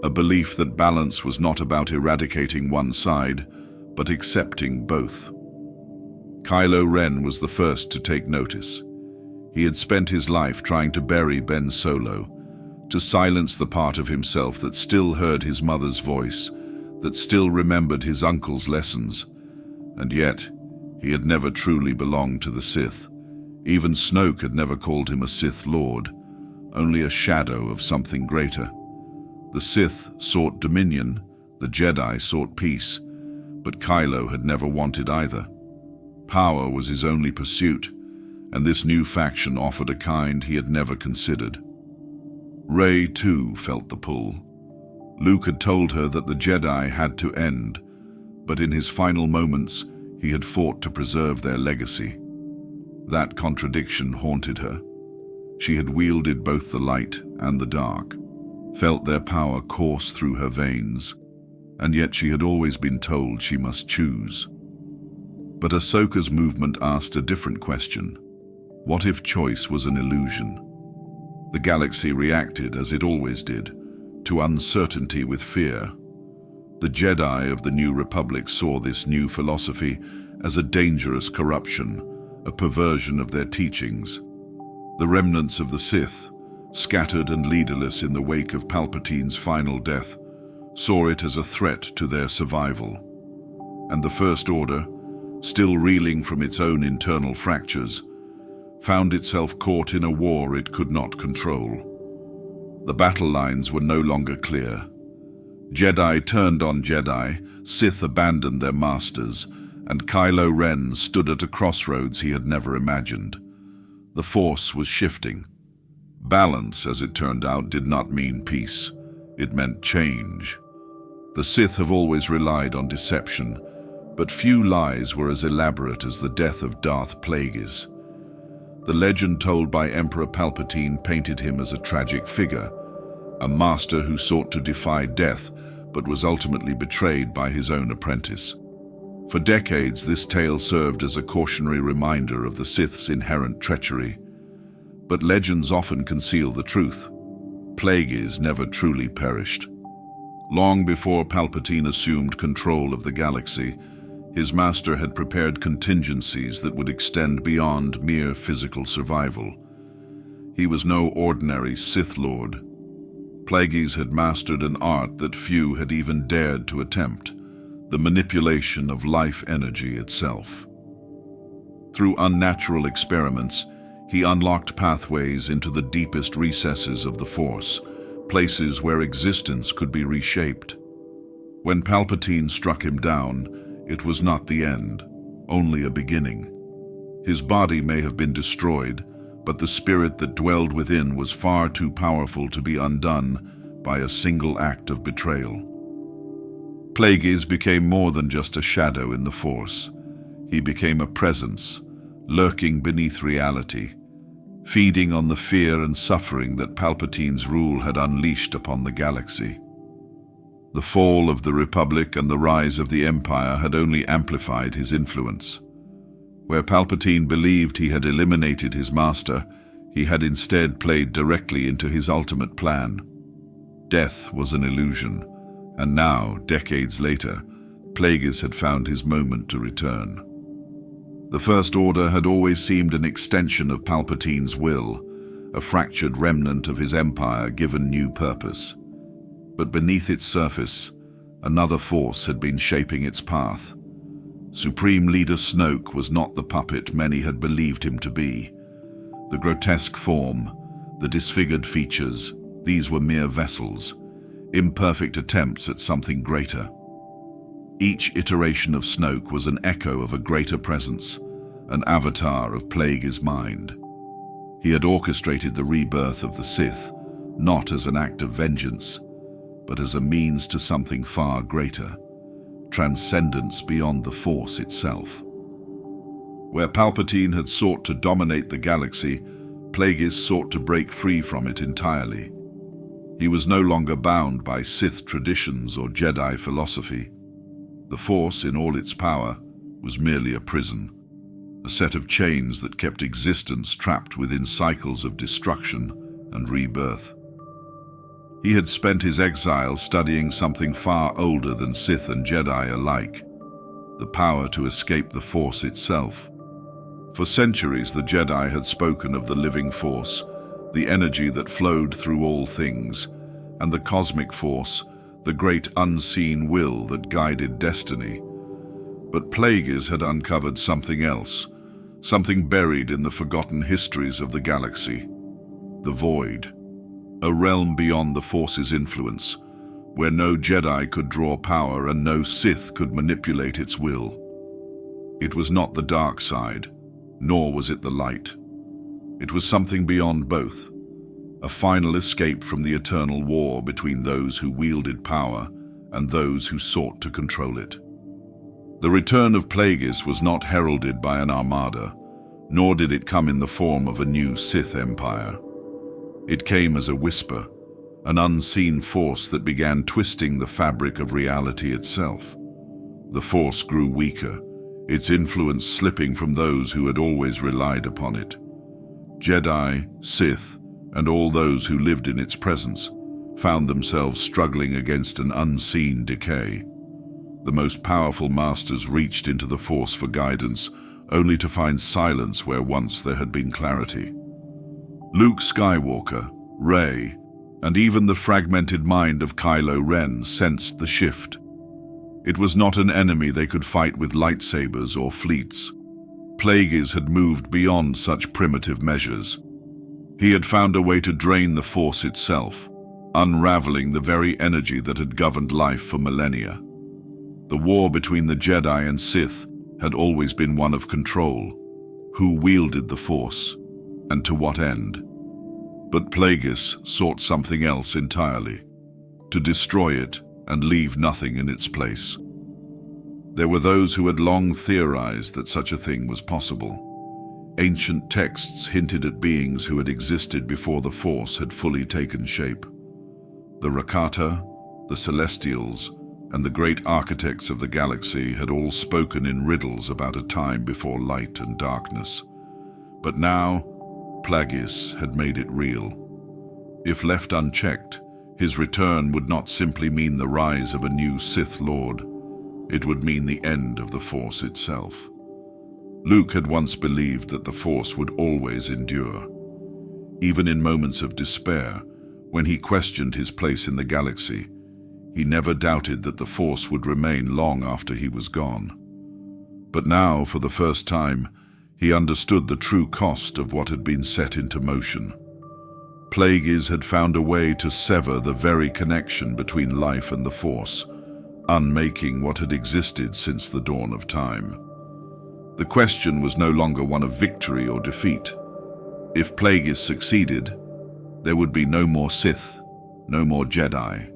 S1: A belief that balance was not about eradicating one side, but accepting both. Kylo Ren was the first to take notice. He had spent his life trying to bury Ben Solo, to silence the part of himself that still heard his mother's voice, that still remembered his uncle's lessons. And yet, he had never truly belonged to the Sith. Even Snoke had never called him a Sith Lord, only a shadow of something greater. The Sith sought dominion, the Jedi sought peace, but Kylo had never wanted either. Power was his only pursuit, and this new faction offered a kind he had never considered. Rey, too, felt the pull. Luke had told her that the Jedi had to end, but in his final moments, he had fought to preserve their legacy. That contradiction haunted her. She had wielded both the light and the dark, felt their power course through her veins, and yet she had always been told she must choose. But Ahsoka's movement asked a different question. What if choice was an illusion? The galaxy reacted, as it always did, to uncertainty with fear. The Jedi of the New Republic saw this new philosophy as a dangerous corruption, a perversion of their teachings. The remnants of the Sith, scattered and leaderless in the wake of Palpatine's final death, saw it as a threat to their survival. And the First Order, still reeling from its own internal fractures, found itself caught in a war it could not control. The battle lines were no longer clear. Jedi turned on Jedi, Sith abandoned their masters, and Kylo Ren stood at a crossroads he had never imagined. The Force was shifting. Balance, as it turned out, did not mean peace. It meant change. The Sith have always relied on deception, but few lies were as elaborate as the death of Darth Plagueis. The legend told by Emperor Palpatine painted him as a tragic figure, a master who sought to defy death but was ultimately betrayed by his own apprentice. For decades, this tale served as a cautionary reminder of the Sith's inherent treachery. But legends often conceal the truth. Plagueis never truly perished. Long before Palpatine assumed control of the galaxy, his master had prepared contingencies that would extend beyond mere physical survival. He was no ordinary Sith Lord. Plagueis had mastered an art that few had even dared to attempt, the manipulation of life energy itself. Through unnatural experiments, he unlocked pathways into the deepest recesses of the Force, places where existence could be reshaped. When Palpatine struck him down, it was not the end, only a beginning. His body may have been destroyed, but the spirit that dwelled within was far too powerful to be undone by a single act of betrayal. Plagueis became more than just a shadow in the Force. He became a presence, lurking beneath reality, feeding on the fear and suffering that Palpatine's rule had unleashed upon the galaxy. The fall of the Republic and the rise of the Empire had only amplified his influence. Where Palpatine believed he had eliminated his master, he had instead played directly into his ultimate plan. Death was an illusion, and now, decades later, Plagueis had found his moment to return. The First Order had always seemed an extension of Palpatine's will, a fractured remnant of his empire given new purpose. But beneath its surface, another force had been shaping its path. Supreme Leader Snoke was not the puppet many had believed him to be. The grotesque form, the disfigured features, these were mere vessels. imperfect attempts at something greater. Each iteration of Snoke was an echo of a greater presence, an avatar of Plagueis' mind. He had orchestrated the rebirth of the Sith, not as an act of vengeance, but as a means to something far greater, transcendence beyond the Force itself. Where Palpatine had sought to dominate the galaxy, Plagueis sought to break free from it entirely. He was no longer bound by Sith traditions or Jedi philosophy. The Force, in all its power, was merely a prison, a set of chains that kept existence trapped within cycles of destruction and rebirth. He had spent his exile studying something far older than Sith and Jedi alike, the power to escape the Force itself. For centuries, the Jedi had spoken of the living Force, the energy that flowed through all things, and the cosmic Force, the great unseen will that guided destiny. But Plagueis had uncovered something else, something buried in the forgotten histories of the galaxy. The Void, a realm beyond the Force's influence, where no Jedi could draw power and no Sith could manipulate its will. It was not the dark side, nor was it the light. It was something beyond both, a final escape from the eternal war between those who wielded power and those who sought to control it. The return of Plagueis was not heralded by an armada, nor did it come in the form of a new Sith empire. It came as a whisper, an unseen force that began twisting the fabric of reality itself. The Force grew weaker, its influence slipping from those who had always relied upon it. Jedi, Sith, and all those who lived in its presence found themselves struggling against an unseen decay. The most powerful masters reached into the Force for guidance, only to find silence where once there had been clarity. Luke Skywalker, Rey, and even the fragmented mind of Kylo Ren sensed the shift. It was not an enemy they could fight with lightsabers or fleets. Plagueis had moved beyond such primitive measures. He had found a way to drain the Force itself, unraveling the very energy that had governed life for millennia. The war between the Jedi and Sith had always been one of control. Who wielded the Force, and to what end? But Plagueis sought something else entirely, to destroy it and leave nothing in its place. There were those who had long theorized that such a thing was possible. Ancient texts hinted at beings who had existed before the Force had fully taken shape. The Rakata, the Celestials, and the great architects of the galaxy had all spoken in riddles about a time before light and darkness. But now, Plagueis had made it real. If left unchecked, his return would not simply mean the rise of a new Sith Lord. It would mean the end of the Force itself. Luke had once believed that the Force would always endure. Even in moments of despair, when he questioned his place in the galaxy, he never doubted that the Force would remain long after he was gone. But now, for the first time, he understood the true cost of what had been set into motion. Plagueis had found a way to sever the very connection between life and the Force, unmaking what had existed since the dawn of time. The question was no longer one of victory or defeat. If Plagueis succeeded, there would be no more Sith, no more Jedi,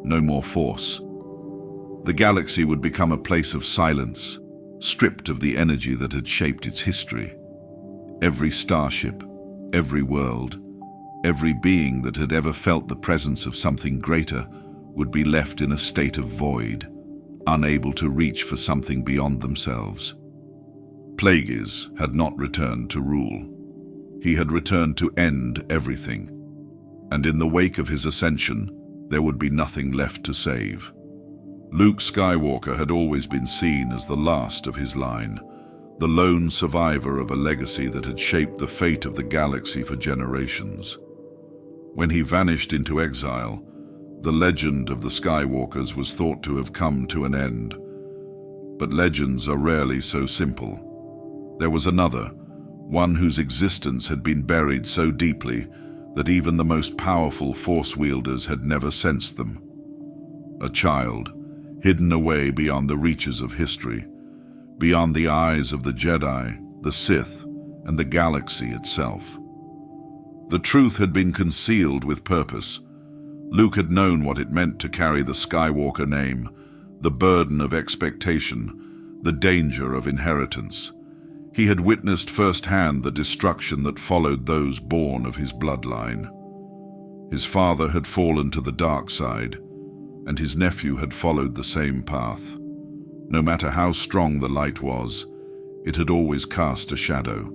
S1: no more Force. The galaxy would become a place of silence, stripped of the energy that had shaped its history. Every starship, every world, every being that had ever felt the presence of something greater would be left in a state of void, unable to reach for something beyond themselves. Plagueis had not returned to rule. He had returned to end everything, and in the wake of his ascension, there would be nothing left to save. Luke Skywalker had always been seen as the last of his line, the lone survivor of a legacy that had shaped the fate of the galaxy for generations. When he vanished into exile, the legend of the Skywalkers was thought to have come to an end. But legends are rarely so simple. There was another, one whose existence had been buried so deeply that even the most powerful Force wielders had never sensed them. a child, hidden away beyond the reaches of history, beyond the eyes of the Jedi, the Sith, and the galaxy itself. The truth had been concealed with purpose. Luke had known what it meant to carry the Skywalker name, the burden of expectation, the danger of inheritance. He had witnessed firsthand the destruction that followed those born of his bloodline. His father had fallen to the dark side, and his nephew had followed the same path. No matter how strong the light was, it had always cast a shadow.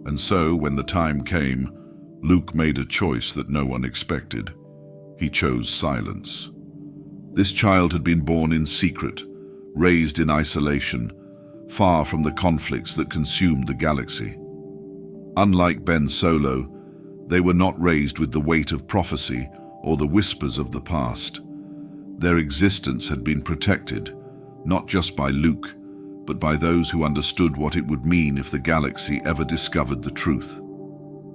S1: And so, when the time came, Luke made a choice that no one expected. He chose silence. This child had been born in secret, raised in isolation, far from the conflicts that consumed the galaxy. Unlike Ben Solo, they were not raised with the weight of prophecy or the whispers of the past. Their existence had been protected, not just by Luke, but by those who understood what it would mean if the galaxy ever discovered the truth.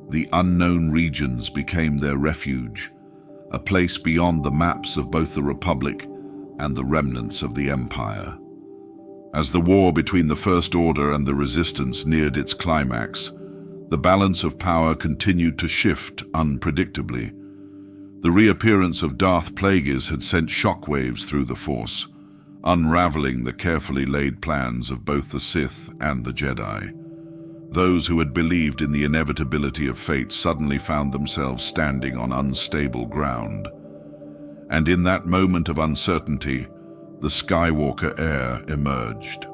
S1: The unknown regions became their refuge, a place beyond the maps of both the Republic and the remnants of the Empire. As the war between the First Order and the Resistance neared its climax, the balance of power continued to shift unpredictably. The reappearance of Darth Plagueis had sent shockwaves through the Force, unraveling the carefully laid plans of both the Sith and the Jedi. Those who had believed in the inevitability of fate suddenly found themselves standing on unstable ground. And in that moment of uncertainty, the Skywalker heir emerged.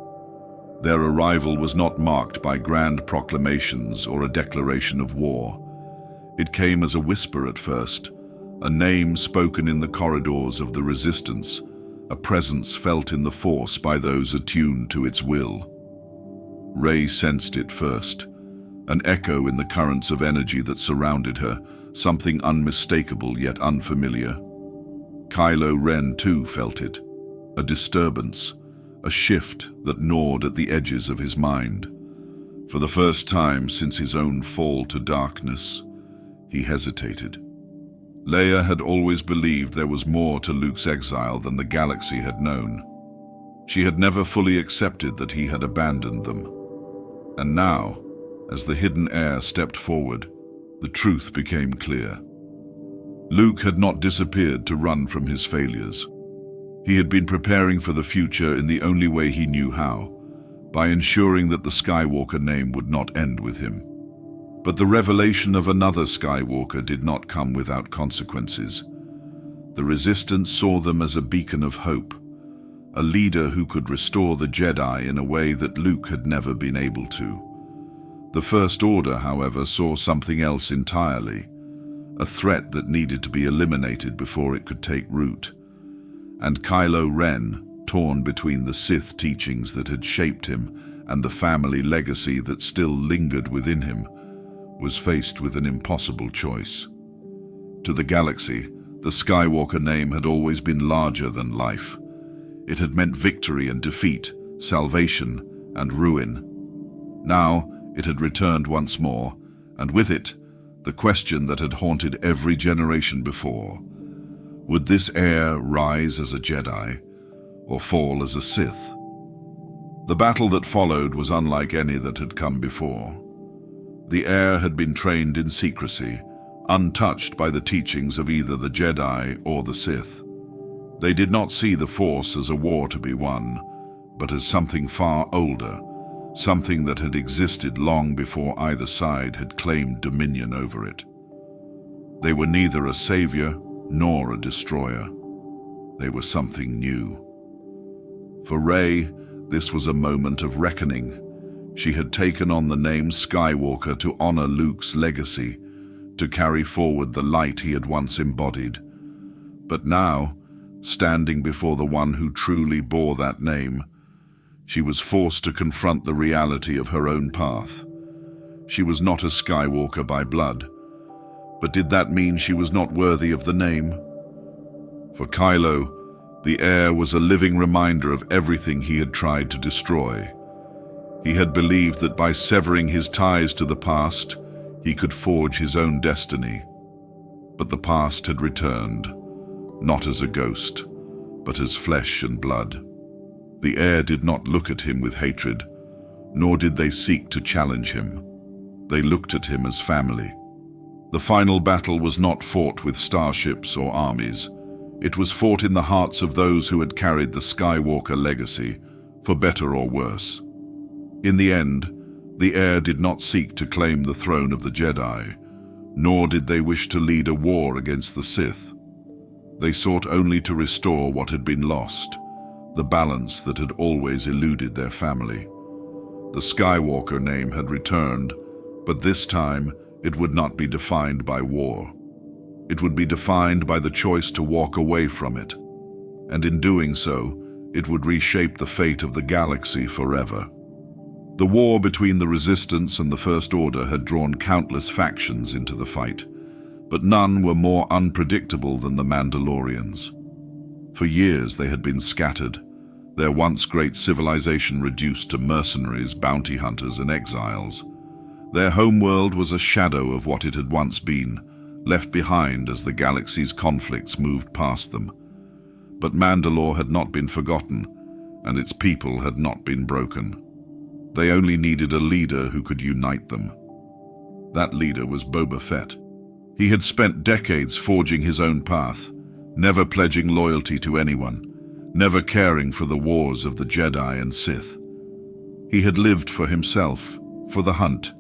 S1: Their arrival was not marked by grand proclamations or a declaration of war. It came as a whisper at first, a name spoken in the corridors of the Resistance, a presence felt in the Force by those attuned to its will. Rey sensed it first, an echo in the currents of energy that surrounded her, something unmistakable yet unfamiliar. Kylo Ren too felt it, a disturbance, a shift that gnawed at the edges of his mind. For the first time since his own fall to darkness, he hesitated. Leia had always believed there was more to Luke's exile than the galaxy had known. She had never fully accepted that he had abandoned them. And now, as the hidden heir stepped forward, the truth became clear. Luke had not disappeared to run from his failures. He had been preparing for the future in the only way he knew how, by ensuring that the Skywalker name would not end with him. But the revelation of another Skywalker did not come without consequences. The Resistance saw them as a beacon of hope, a leader who could restore the Jedi in a way that Luke had never been able to. The First Order, however, saw something else entirely, a threat that needed to be eliminated before it could take root. And Kylo Ren, torn between the Sith teachings that had shaped him and the family legacy that still lingered within him, was faced with an impossible choice. To the galaxy, the Skywalker name had always been larger than life. It had meant victory and defeat, salvation and ruin. Now it had returned once more, and with it, the question that had haunted every generation before. Would this heir rise as a Jedi, or fall as a Sith? The battle that followed was unlike any that had come before. The heir had been trained in secrecy, untouched by the teachings of either the Jedi or the Sith. They did not see the Force as a war to be won, but as something far older, something that had existed long before either side had claimed dominion over it. They were neither a savior nor a destroyer. They were something new. For Rey, this was a moment of reckoning. She had taken on the name Skywalker to honor Luke's legacy, to carry forward the light he had once embodied. But now, standing before the one who truly bore that name, she was forced to confront the reality of her own path. She was not a Skywalker by blood, but did that mean she was not worthy of the name? For Kylo, the heir was a living reminder of everything he had tried to destroy. He had believed that by severing his ties to the past, he could forge his own destiny. But the past had returned, not as a ghost, but as flesh and blood. The Heir did not look at him with hatred, nor did they seek to challenge him. They looked at him as family. The final battle was not fought with starships or armies. It was fought in the hearts of those who had carried the Skywalker legacy, for better or worse. In the end, the Heir did not seek to claim the throne of the Jedi, nor did they wish to lead a war against the Sith. They sought only to restore what had been lost, the balance that had always eluded their family. The Skywalker name had returned, but this time it would not be defined by war. It would be defined by the choice to walk away from it, and in doing so, it would reshape the fate of the galaxy forever. The war between the Resistance and the First Order had drawn countless factions into the fight, but none were more unpredictable than the Mandalorians. For years they had been scattered, their once great civilization reduced to mercenaries, bounty hunters, and exiles. Their homeworld was a shadow of what it had once been, left behind as the galaxy's conflicts moved past them. But Mandalore had not been forgotten, and its people had not been broken. They only needed a leader who could unite them. That leader was Boba Fett. He had spent decades forging his own path, never pledging loyalty to anyone, never caring for the wars of the Jedi and Sith. He had lived for himself, for the hunt,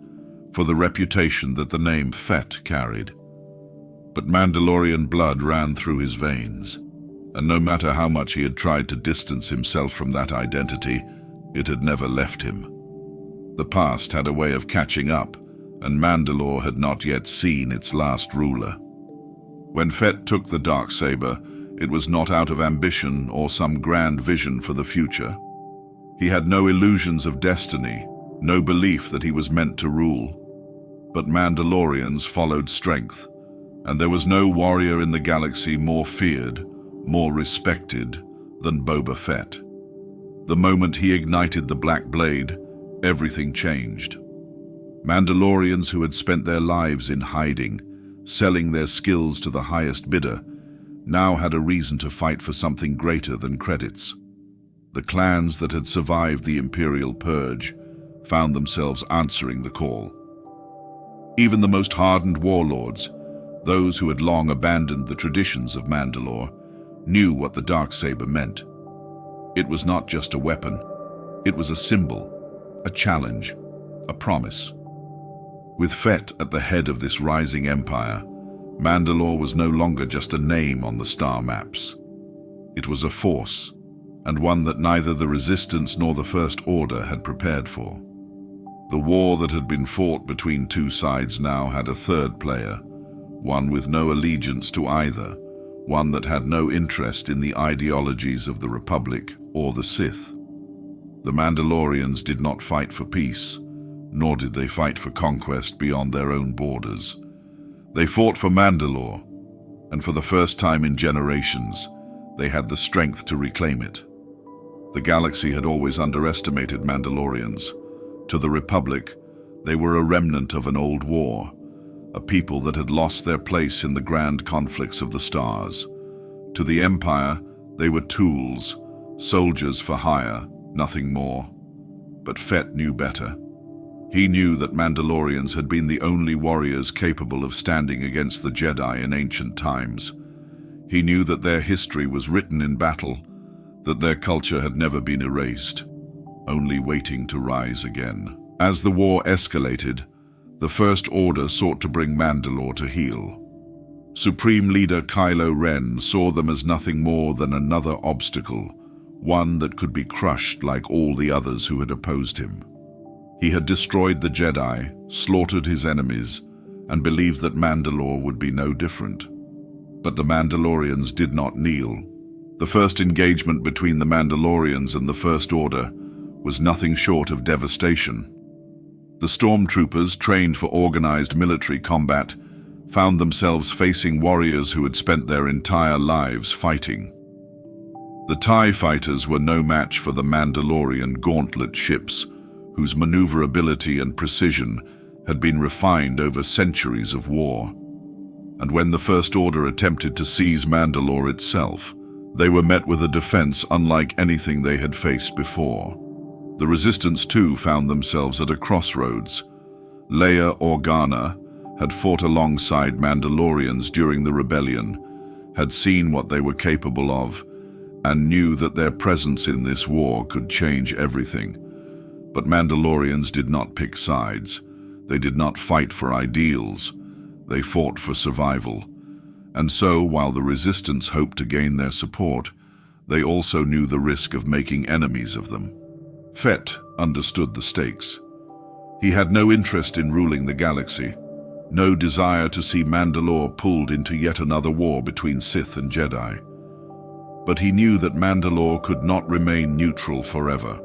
S1: for the reputation that the name Fett carried. But Mandalorian blood ran through his veins, and no matter how much he had tried to distance himself from that identity, it had never left him. The past had a way of catching up, and Mandalore had not yet seen its last ruler. When Fett took the Darksaber, it was not out of ambition or some grand vision for the future. He had no illusions of destiny, no belief that he was meant to rule. But Mandalorians followed strength, and there was no warrior in the galaxy more feared, more respected than Boba Fett. The moment he ignited the Black Blade, everything changed. Mandalorians who had spent their lives in hiding, selling their skills to the highest bidder, now had a reason to fight for something greater than credits. The clans that had survived the Imperial Purge found themselves answering the call. Even the most hardened warlords, those who had long abandoned the traditions of Mandalore, knew what the Darksaber meant. It was not just a weapon. It was a symbol, a challenge, a promise. With Fett at the head of this rising empire, Mandalore was no longer just a name on the star maps. It was a force, and one that neither the Resistance nor the First Order had prepared for. The war that had been fought between two sides now had a third player, one with no allegiance to either, one that had no interest in the ideologies of the Republic or the Sith. The Mandalorians did not fight for peace, nor did they fight for conquest beyond their own borders. They fought for Mandalore, and for the first time in generations, they had the strength to reclaim it. The galaxy had always underestimated Mandalorians. To the Republic, they were a remnant of an old war, a people that had lost their place in the grand conflicts of the stars. To the Empire, they were tools, soldiers for hire, nothing more. But Fett knew better. He knew that Mandalorians had been the only warriors capable of standing against the Jedi in ancient times. He knew that their history was written in battle, that their culture had never been erased, only waiting to rise again. As the war escalated, the First Order sought to bring Mandalore to heel. Supreme Leader Kylo Ren saw them as nothing more than another obstacle, one that could be crushed like all the others who had opposed him. He had destroyed the Jedi, slaughtered his enemies, and believed that Mandalore would be no different. But the Mandalorians did not kneel. The first engagement between the Mandalorians and the First Order was nothing short of devastation. The stormtroopers, trained for organized military combat, found themselves facing warriors who had spent their entire lives fighting. The TIE fighters were no match for the Mandalorian gauntlet ships, whose maneuverability and precision had been refined over centuries of war. And when the First Order attempted to seize Mandalore itself, They were met with a defense unlike anything they had faced before. The Resistance too found themselves at a crossroads. Leia Organa had fought alongside Mandalorians during the rebellion, had seen what they were capable of, and knew that their presence in this war could change everything. But Mandalorians did not pick sides. They did not fight for ideals. They fought for survival. And so, while the Resistance hoped to gain their support, they also knew the risk of making enemies of them. Fett understood the stakes. He had no interest in ruling the galaxy, no desire to see Mandalore pulled into yet another war between Sith and Jedi. But he knew that Mandalore could not remain neutral forever.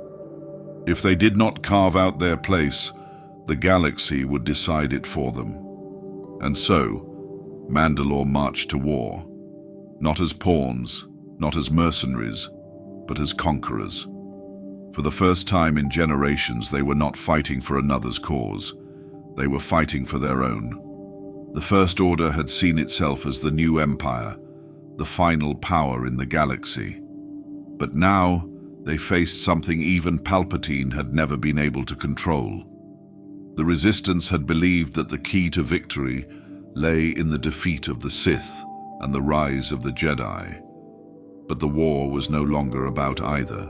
S1: If they did not carve out their place, the galaxy would decide it for them. And so, Mandalore marched to war, not as pawns, not as mercenaries, but as conquerors. For the first time in generations, they were not fighting for another's cause. They were fighting for their own. The First Order had seen itself as the new empire, the final power in the galaxy. But now, they faced something even Palpatine had never been able to control. The Resistance had believed that the key to victory lay in the defeat of the Sith and the rise of the Jedi. But the war was no longer about either.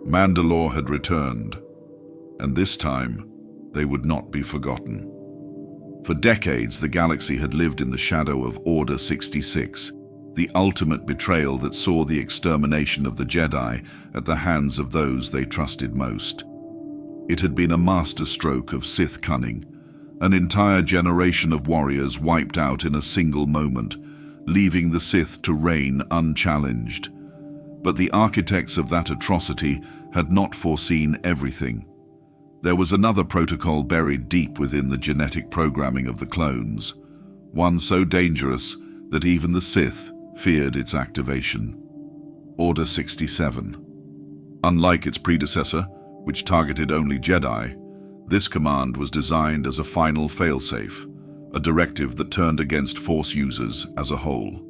S1: Mandalore had returned, and this time they would not be forgotten. For decades, the galaxy had lived in the shadow of Order 66, the ultimate betrayal that saw the extermination of the Jedi at the hands of those they trusted most. It had been a masterstroke of Sith cunning, an entire generation of warriors wiped out in a single moment, leaving the Sith to reign unchallenged. But the architects of that atrocity had not foreseen everything. There was another protocol buried deep within the genetic programming of the clones, one so dangerous that even the Sith feared its activation. Order 67. Unlike its predecessor, which targeted only Jedi, this command was designed as a final failsafe, a directive that turned against Force users as a whole.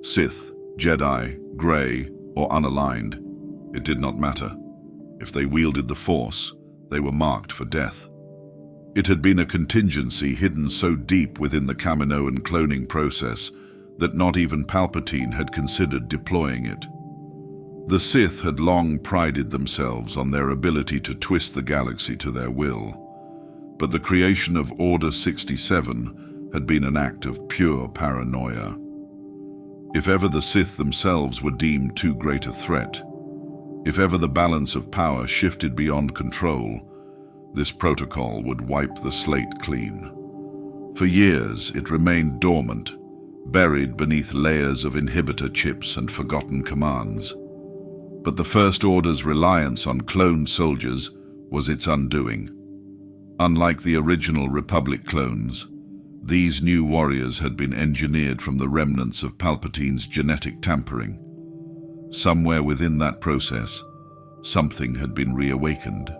S1: Sith, Jedi, Grey, or unaligned, it did not matter. If they wielded the Force, they were marked for death. It had been a contingency hidden so deep within the Kaminoan cloning process that not even Palpatine had considered deploying it. The Sith had long prided themselves on their ability to twist the galaxy to their will, but the creation of Order 67 had been an act of pure paranoia. If ever the Sith themselves were deemed too great a threat, if ever the balance of power shifted beyond control, this protocol would wipe the slate clean. For years, it remained dormant, buried beneath layers of inhibitor chips and forgotten commands. But the First Order's reliance on cloned soldiers was its undoing. Unlike the original Republic clones, these new warriors had been engineered from the remnants of Palpatine's genetic tampering. Somewhere within that process, something had been reawakened.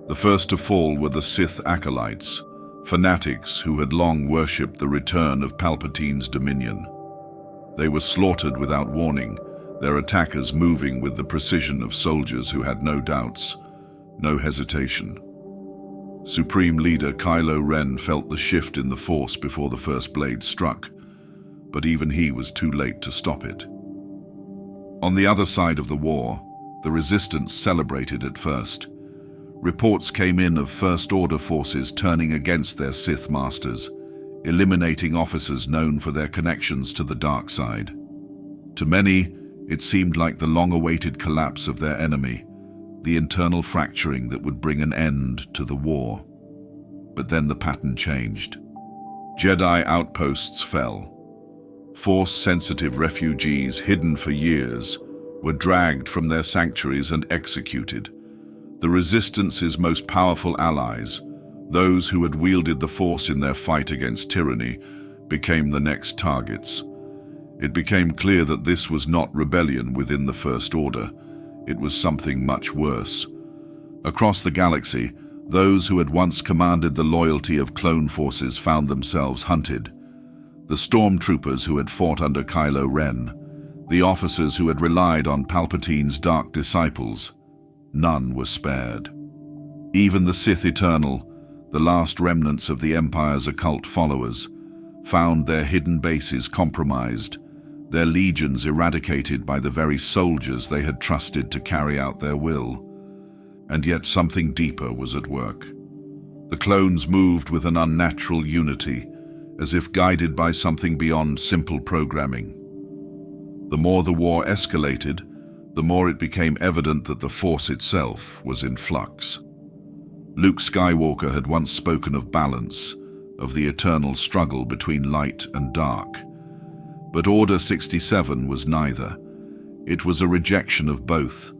S1: The first to fall were the Sith acolytes, fanatics who had long worshipped the return of Palpatine's dominion. They were slaughtered without warning, their attackers moving with the precision of soldiers who had no doubts, no hesitation. Supreme Leader Kylo Ren felt the shift in the Force before the first blade struck, but even he was too late to stop it. On the other side of the war, the Resistance celebrated at first. Reports came in of First Order forces turning against their Sith masters, eliminating officers known for their connections to the dark side. To many, it seemed like the long-awaited collapse of their enemy, the internal fracturing that would bring an end to the war. But then the pattern changed. Jedi outposts fell. Force-sensitive refugees hidden for years were dragged from their sanctuaries and executed. The Resistance's most powerful allies, those who had wielded the Force in their fight against tyranny, became the next targets. It became clear that this was not rebellion within the First Order. It was something much worse. Across the galaxy, those who had once commanded the loyalty of clone forces found themselves hunted. The stormtroopers who had fought under Kylo Ren, The officers who had relied on Palpatine's dark disciples, none were spared. Even the Sith Eternal, the last remnants of the Empire's occult followers, found their hidden bases compromised, their legions eradicated by the very soldiers they had trusted to carry out their will. And yet something deeper was at work. The clones moved with an unnatural unity, as if guided by something beyond simple programming. The more the war escalated, the more it became evident that the Force itself was in flux. Luke Skywalker had once spoken of balance, of the eternal struggle between light and dark. But Order 67 was neither. It was a rejection of both,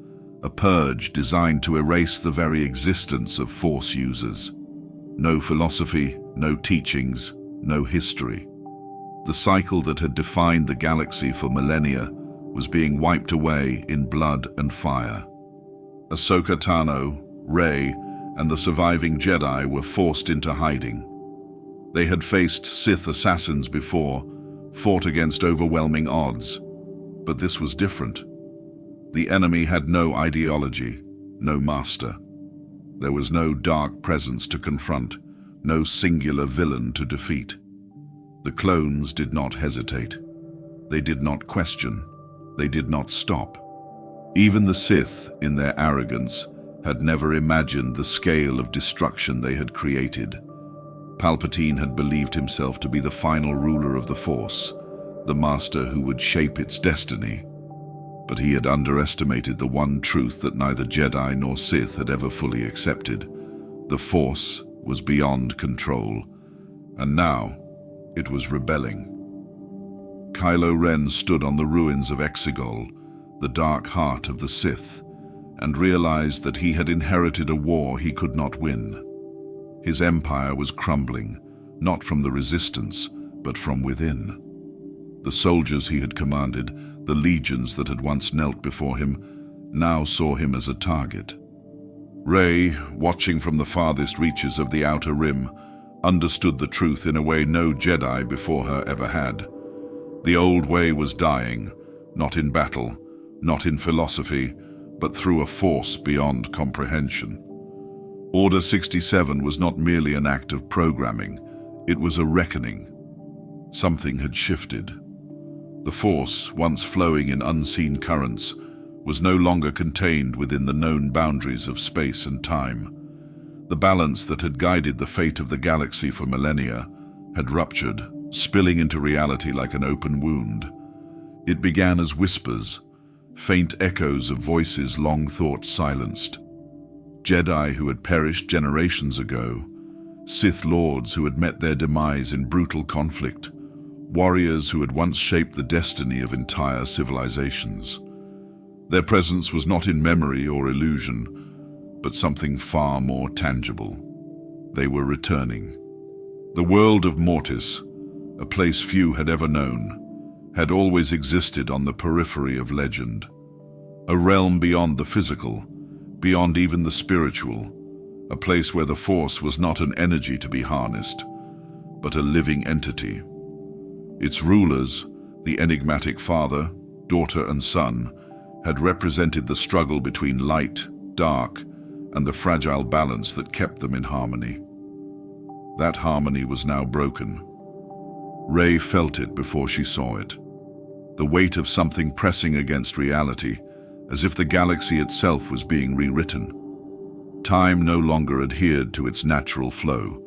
S1: a purge designed to erase the very existence of Force users. No philosophy, no teachings, no history. The cycle that had defined the galaxy for millennia was being wiped away in blood and fire. Ahsoka Tano, Rey, and the surviving Jedi were forced into hiding. They had faced Sith assassins before, fought against overwhelming odds. But this was different. The enemy had no ideology, no master. There was no dark presence to confront, no singular villain to defeat. The clones did not hesitate. They did not question. They did not stop. Even the Sith, in their arrogance, had never imagined the scale of destruction they had created. Palpatine had believed himself to be the final ruler of the Force, the master who would shape its destiny. But he had underestimated the one truth that neither Jedi nor Sith had ever fully accepted. The Force was beyond control, and now it was rebelling. Kylo Ren stood on the ruins of Exegol, the dark heart of the Sith, and realized that he had inherited a war he could not win. His empire was crumbling, not from the resistance, but from within. The soldiers he had commanded, the legions that had once knelt before him, now saw him as a target. Rey, watching from the farthest reaches of the Outer Rim, understood the truth in a way no Jedi before her ever had. The old way was dying, not in battle, not in philosophy, but through a force beyond comprehension. Order 67 was not merely an act of programming, it was a reckoning. Something had shifted. The Force, once flowing in unseen currents, was no longer contained within the known boundaries of space and time. The balance that had guided the fate of the galaxy for millennia had ruptured, spilling into reality like an open wound. It began as whispers, faint echoes of voices long thought silenced. Jedi who had perished generations ago, Sith lords who had met their demise in brutal conflict, warriors who had once shaped the destiny of entire civilizations. Their presence was not in memory or illusion, but something far more tangible. They were returning. The world of Mortis, a place few had ever known, had always existed on the periphery of legend. A realm beyond the physical, beyond even the spiritual, a place where the Force was not an energy to be harnessed, but a living entity. Its rulers, the enigmatic father, daughter and son, had represented the struggle between light, dark, and the fragile balance that kept them in harmony. That harmony was now broken. Rey felt it before she saw it. The weight of something pressing against reality, as if the galaxy itself was being rewritten. Time no longer adhered to its natural flow.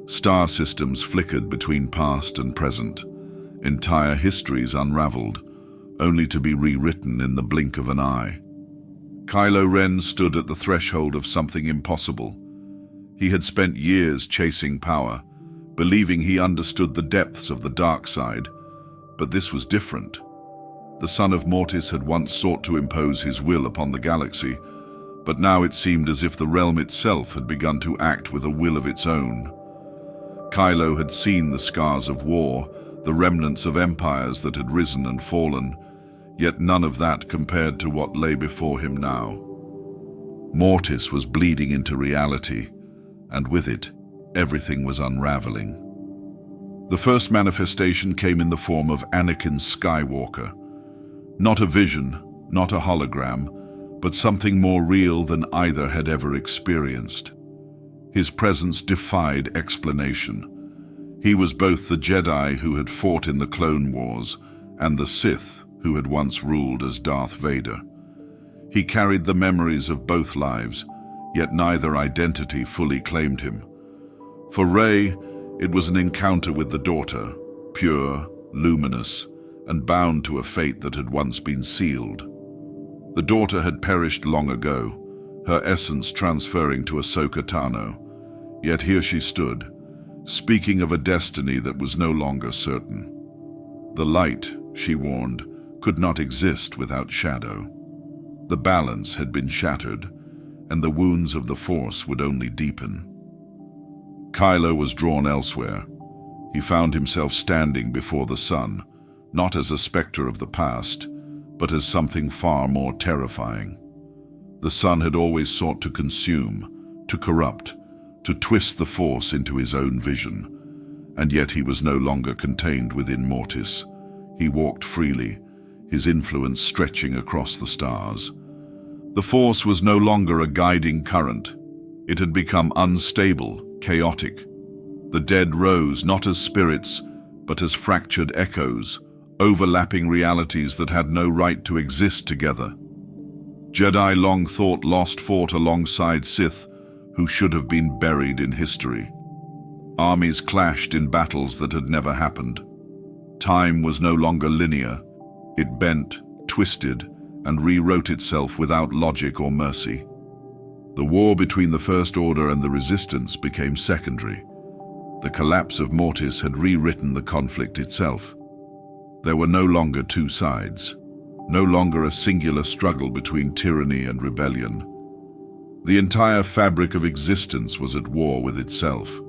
S1: Star systems flickered between past and present. Entire histories unraveled, only to be rewritten in the blink of an eye. Kylo Ren stood at the threshold of something impossible. He had spent years chasing power, believing he understood the depths of the dark side, but this was different. The son of Mortis had once sought to impose his will upon the galaxy, but now it seemed as if the realm itself had begun to act with a will of its own. Kylo had seen the scars of war, the remnants of empires that had risen and fallen, yet none of that compared to what lay before him now. Mortis was bleeding into reality, and with it, everything was unraveling. The first manifestation came in the form of Anakin Skywalker. Not a vision, not a hologram, but something more real than either had ever experienced. His presence defied explanation. He was both the Jedi who had fought in the Clone Wars and the Sith who had once ruled as Darth Vader. He carried the memories of both lives, yet neither identity fully claimed him. For Rey, it was an encounter with the daughter, pure, luminous, and bound to a fate that had once been sealed. The daughter had perished long ago, her essence transferring to Ahsoka Tano. Yet here she stood, speaking of a destiny that was no longer certain. The light, she warned, could not exist without shadow. The balance had been shattered, and the wounds of the Force would only deepen. Kylo was drawn elsewhere. He found himself standing before the sun, not as a specter of the past, but as something far more terrifying. The sun had always sought to consume, to corrupt, to twist the Force into his own vision, and yet he was no longer contained within Mortis. He walked freely, his influence stretching across the stars. The Force was no longer a guiding current. It had become unstable, chaotic. The dead rose not as spirits, but as fractured echoes, overlapping realities that had no right to exist together. Jedi long thought lost fought alongside Sith, who should have been buried in history. Armies clashed in battles that had never happened. Time was no longer linear. It bent, twisted, and rewrote itself without logic or mercy. The war between the First Order and the Resistance became secondary. The collapse of Mortis had rewritten the conflict itself. There were no longer two sides, no longer a singular struggle between tyranny and rebellion. The entire fabric of existence was at war with itself.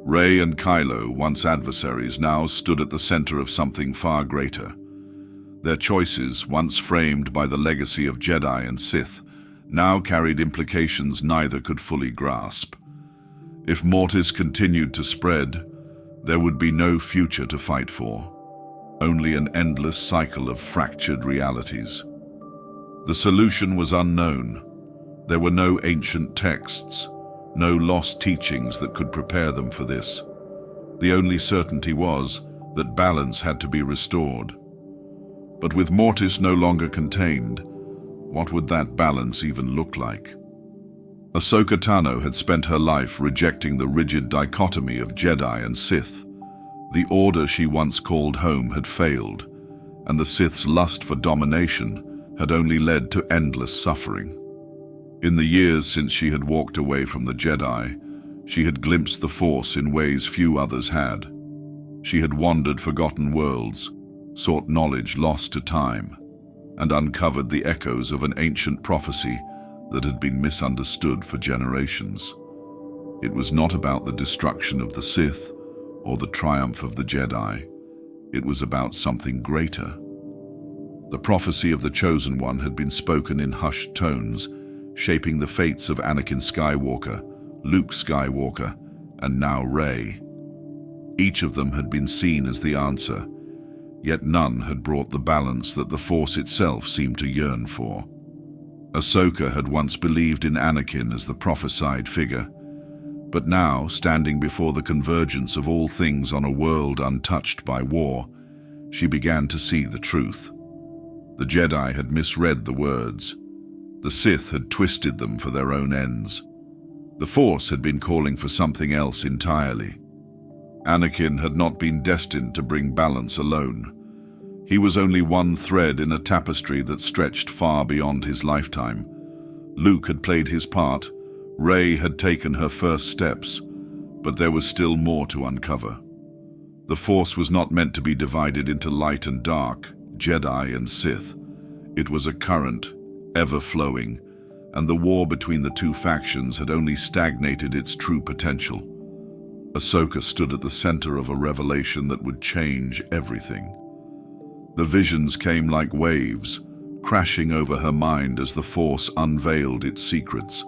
S1: Rey and Kylo, once adversaries, now stood at the center of something far greater. Their choices, once framed by the legacy of Jedi and Sith, now carried implications neither could fully grasp. If Mortis continued to spread, there would be no future to fight for, only an endless cycle of fractured realities. The solution was unknown. There were no ancient texts, no lost teachings that could prepare them for this. The only certainty was that balance had to be restored. But with Mortis no longer contained, what would that balance even look like? Ahsoka Tano had spent her life rejecting the rigid dichotomy of Jedi and Sith. The order she once called home had failed, and the Sith's lust for domination had only led to endless suffering. In the years since she had walked away from the Jedi, she had glimpsed the Force in ways few others had. She had wandered forgotten worlds, sought knowledge lost to time, and uncovered the echoes of an ancient prophecy that had been misunderstood for generations. It was not about the destruction of the Sith or the triumph of the Jedi. It was about something greater. The prophecy of the Chosen One had been spoken in hushed tones, shaping the fates of Anakin Skywalker, Luke Skywalker, and now Rey. Each of them had been seen as the answer, yet none had brought the balance that the Force itself seemed to yearn for. Ahsoka had once believed in Anakin as the prophesied figure, but now, standing before the convergence of all things on a world untouched by war, she began to see the truth. The Jedi had misread the words. The Sith had twisted them for their own ends. The Force had been calling for something else entirely. Anakin had not been destined to bring balance alone. He was only one thread in a tapestry that stretched far beyond his lifetime. Luke had played his part. Rey had taken her first steps, but there was still more to uncover. The Force was not meant to be divided into light and dark, Jedi and Sith. It was a current, ever-flowing, and the war between the two factions had only stagnated its true potential. Ahsoka stood at the center of a revelation that would change everything. The visions came like waves, crashing over her mind as the Force unveiled its secrets.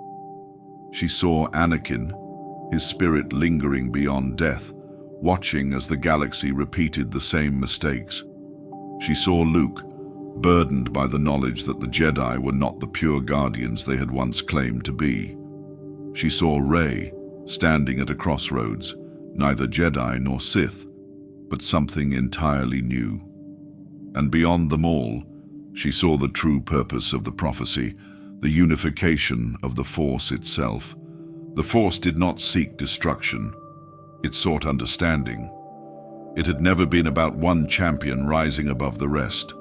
S1: She saw Anakin, his spirit lingering beyond death, watching as the galaxy repeated the same mistakes. She saw Luke, burdened by the knowledge that the Jedi were not the pure guardians they had once claimed to be. She saw Rey, standing at a crossroads, neither Jedi nor Sith, but something entirely new. And beyond them all, she saw the true purpose of the prophecy, the unification of the Force itself. The Force did not seek destruction. It sought understanding. It had never been about one champion rising above the rest,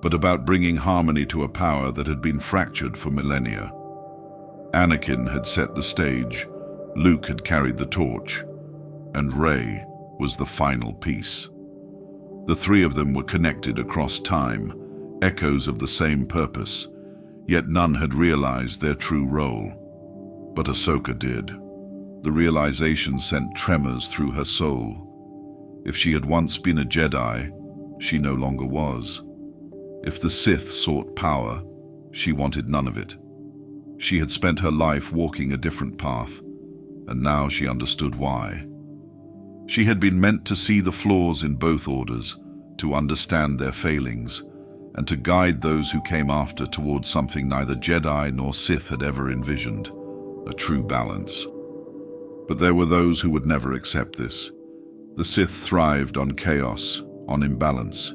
S1: but about bringing harmony to a power that had been fractured for millennia. Anakin had set the stage, Luke had carried the torch, and Rey was the final piece. The three of them were connected across time, echoes of the same purpose, yet none had realized their true role. But Ahsoka did. The realization sent tremors through her soul. If she had once been a Jedi, she no longer was. If the Sith sought power, she wanted none of it. She had spent her life walking a different path, and now she understood why. She had been meant to see the flaws in both orders, to understand their failings, and to guide those who came after towards something neither Jedi nor Sith had ever envisioned, a true balance. But there were those who would never accept this. The Sith thrived on chaos, on imbalance.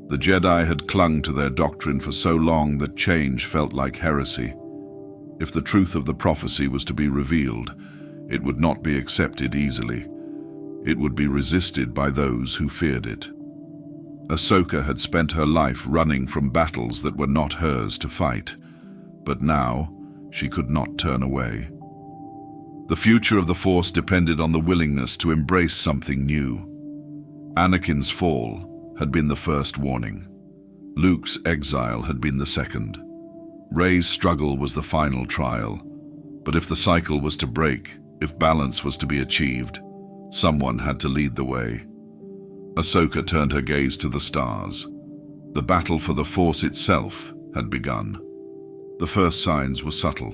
S1: The Jedi had clung to their doctrine for so long that change felt like heresy. If the truth of the prophecy was to be revealed, it would not be accepted easily. It would be resisted by those who feared it. Ahsoka had spent her life running from battles that were not hers to fight, but now she could not turn away. The future of the Force depended on the willingness to embrace something new. Anakin's fall had been the first warning. Luke's exile had been the second. Rey's struggle was the final trial. But if the cycle was to break, if balance was to be achieved, someone had to lead the way. Ahsoka turned her gaze to the stars. The battle for the Force itself had begun. The first signs were subtle.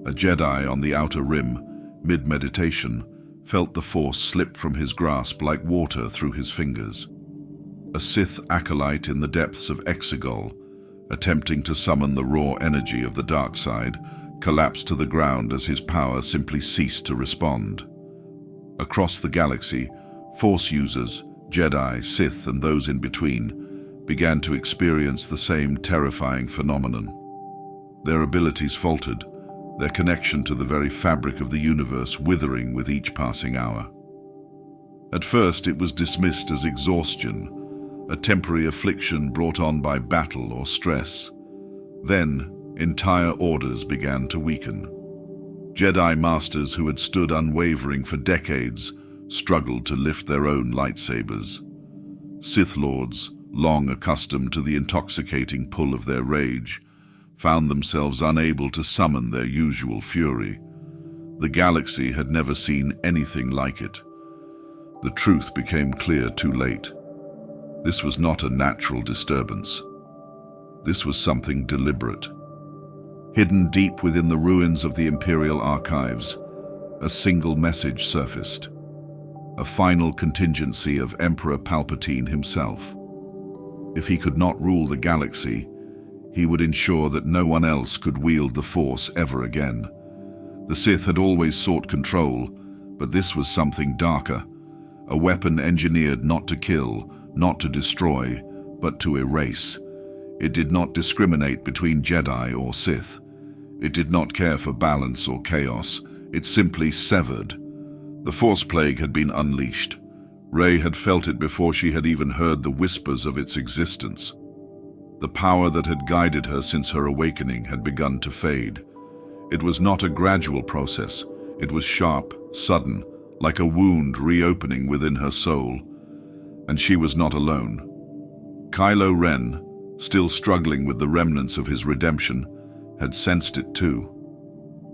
S1: A Jedi on the outer rim, mid-meditation, felt the Force slip from his grasp like water through his fingers. A Sith acolyte in the depths of Exegol, attempting to summon the raw energy of the dark side, collapsed to the ground as his power simply ceased to respond. Across the galaxy, Force users, Jedi, Sith, and those in between, began to experience the same terrifying phenomenon. Their abilities faltered, their connection to the very fabric of the universe withering with each passing hour. At first, it was dismissed as exhaustion, a temporary affliction brought on by battle or stress. Then, entire orders began to weaken. Jedi masters who had stood unwavering for decades struggled to lift their own lightsabers. Sith lords, long accustomed to the intoxicating pull of their rage, found themselves unable to summon their usual fury. The galaxy had never seen anything like it. The truth became clear too late. This was not a natural disturbance. This was something deliberate. Hidden deep within the ruins of the Imperial archives, a single message surfaced. A final contingency of Emperor Palpatine himself. If he could not rule the galaxy, he would ensure that no one else could wield the Force ever again. The Sith had always sought control, but this was something darker. A weapon engineered not to kill, not to destroy, but to erase. It did not discriminate between Jedi or Sith. It did not care for balance or chaos. It simply severed. The Force plague had been unleashed. Rey had felt it before she had even heard the whispers of its existence. The power that had guided her since her awakening had begun to fade. It was not a gradual process. It was sharp, sudden, like a wound reopening within her soul. And she was not alone. Kylo Ren, still struggling with the remnants of his redemption, had sensed it too.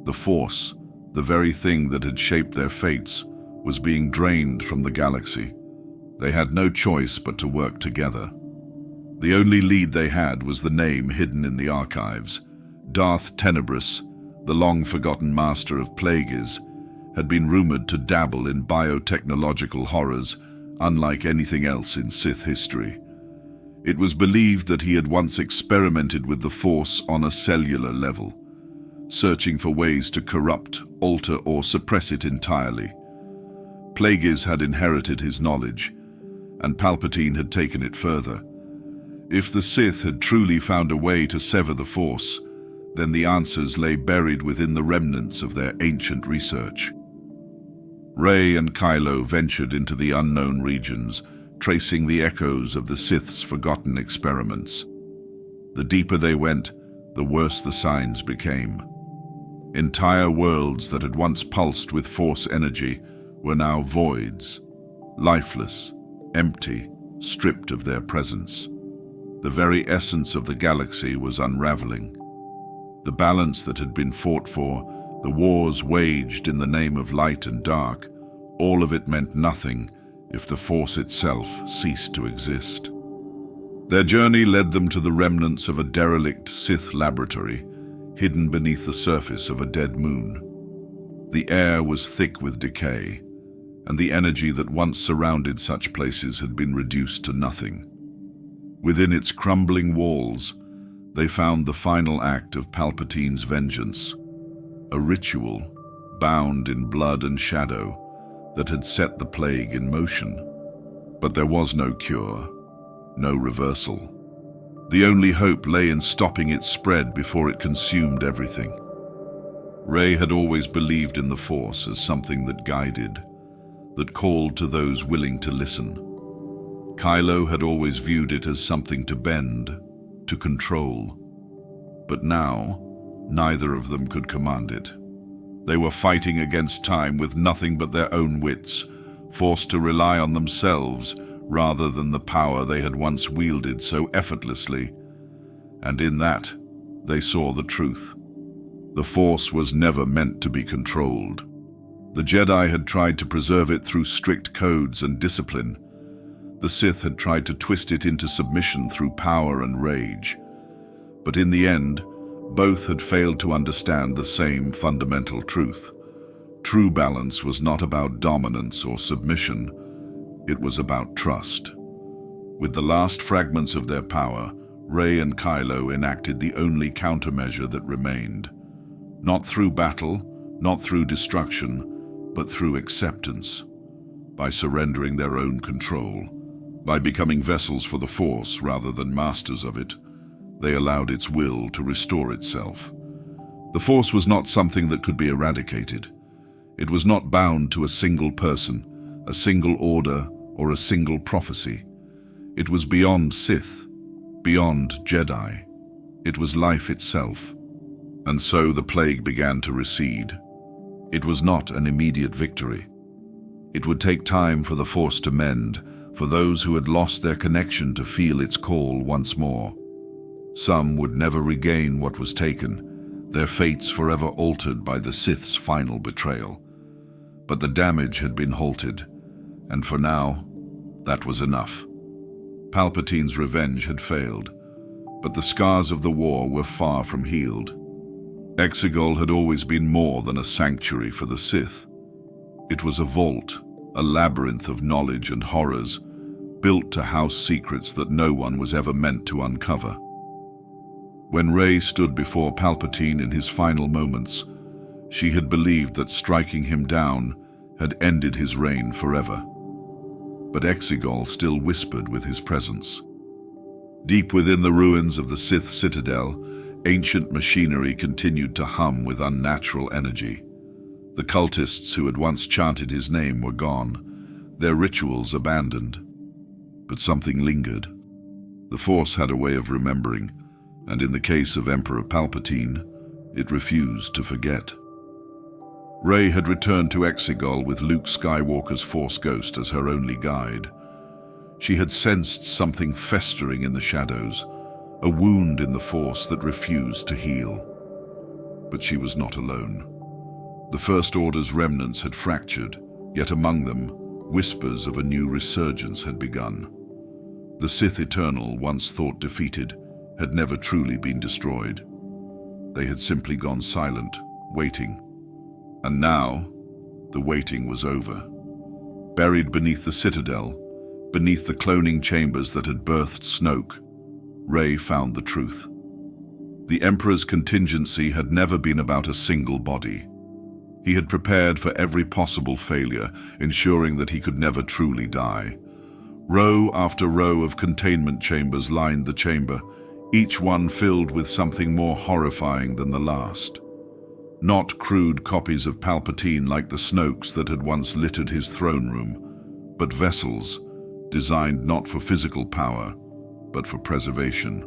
S1: The Force, the very thing that had shaped their fates, was being drained from the galaxy. They had no choice but to work together. The only lead they had was the name hidden in the archives. Darth Tenebrous, the long-forgotten master of Plagueis, had been rumored to dabble in biotechnological horrors unlike anything else in Sith history. It was believed that he had once experimented with the Force on a cellular level, searching for ways to corrupt, alter, or suppress it entirely. Plagueis had inherited his knowledge, and Palpatine had taken it further. If the Sith had truly found a way to sever the Force, then the answers lay buried within the remnants of their ancient research. Rey and Kylo ventured into the unknown regions, tracing the echoes of the Sith's forgotten experiments. The deeper they went, the worse the signs became. Entire worlds that had once pulsed with Force energy were now voids, lifeless, empty, stripped of their presence. The very essence of the galaxy was unraveling. The balance that had been fought for, the wars waged in the name of light and dark, all of it meant nothing if the Force itself ceased to exist. Their journey led them to the remnants of a derelict Sith laboratory, hidden beneath the surface of a dead moon. The air was thick with decay, and the energy that once surrounded such places had been reduced to nothing. Within its crumbling walls, they found the final act of Palpatine's vengeance, a ritual bound in blood and shadow that had set the plague in motion. But there was no cure, no reversal. The only hope lay in stopping its spread before it consumed everything. Rey had always believed in the Force as something that guided, that called to those willing to listen. Kylo had always viewed it as something to bend, to control. But now, neither of them could command it. They were fighting against time with nothing but their own wits, forced to rely on themselves rather than the power they had once wielded so effortlessly. And in that, they saw the truth. The Force was never meant to be controlled. The Jedi had tried to preserve it through strict codes and discipline. The Sith had tried to twist it into submission through power and rage. But in the end, both had failed to understand the same fundamental truth. True balance was not about dominance or submission. It was about trust. With the last fragments of their power, Rey and Kylo enacted the only countermeasure that remained. Not through battle, not through destruction, but through acceptance. By surrendering their own control, by becoming vessels for the Force rather than masters of it, they allowed its will to restore itself. The Force was not something that could be eradicated. It was not bound to a single person, a single order, or a single prophecy. It was beyond Sith, beyond Jedi. It was life itself. And so the plague began to recede. It was not an immediate victory. It would take time for the Force to mend, for those who had lost their connection to feel its call once more. Some would never regain what was taken, their fates forever altered by the Sith's final betrayal. But the damage had been halted, and for now, that was enough. Palpatine's revenge had failed, but the scars of the war were far from healed. Exegol had always been more than a sanctuary for the Sith. It was a vault, a labyrinth of knowledge and horrors, built to house secrets that no one was ever meant to uncover. When Rey stood before Palpatine in his final moments, she had believed that striking him down had ended his reign forever. But Exegol still whispered with his presence. Deep within the ruins of the Sith citadel, ancient machinery continued to hum with unnatural energy. The cultists who had once chanted his name were gone, their rituals abandoned. But something lingered. The Force had a way of remembering, and in the case of Emperor Palpatine, it refused to forget. Rey had returned to Exegol with Luke Skywalker's Force ghost as her only guide. She had sensed something festering in the shadows, a wound in the Force that refused to heal. But she was not alone. The First Order's remnants had fractured, yet among them, whispers of a new resurgence had begun. The Sith Eternal, once thought defeated, had never truly been destroyed. They had simply gone silent, waiting. And now, the waiting was over. Buried beneath the citadel, beneath the cloning chambers that had birthed Snoke, Rey found the truth. The Emperor's contingency had never been about a single body. He had prepared for every possible failure, ensuring that he could never truly die. Row after row of containment chambers lined the chamber, each one filled with something more horrifying than the last. Not crude copies of Palpatine like the Snokes that had once littered his throne room, but vessels designed not for physical power, but for preservation.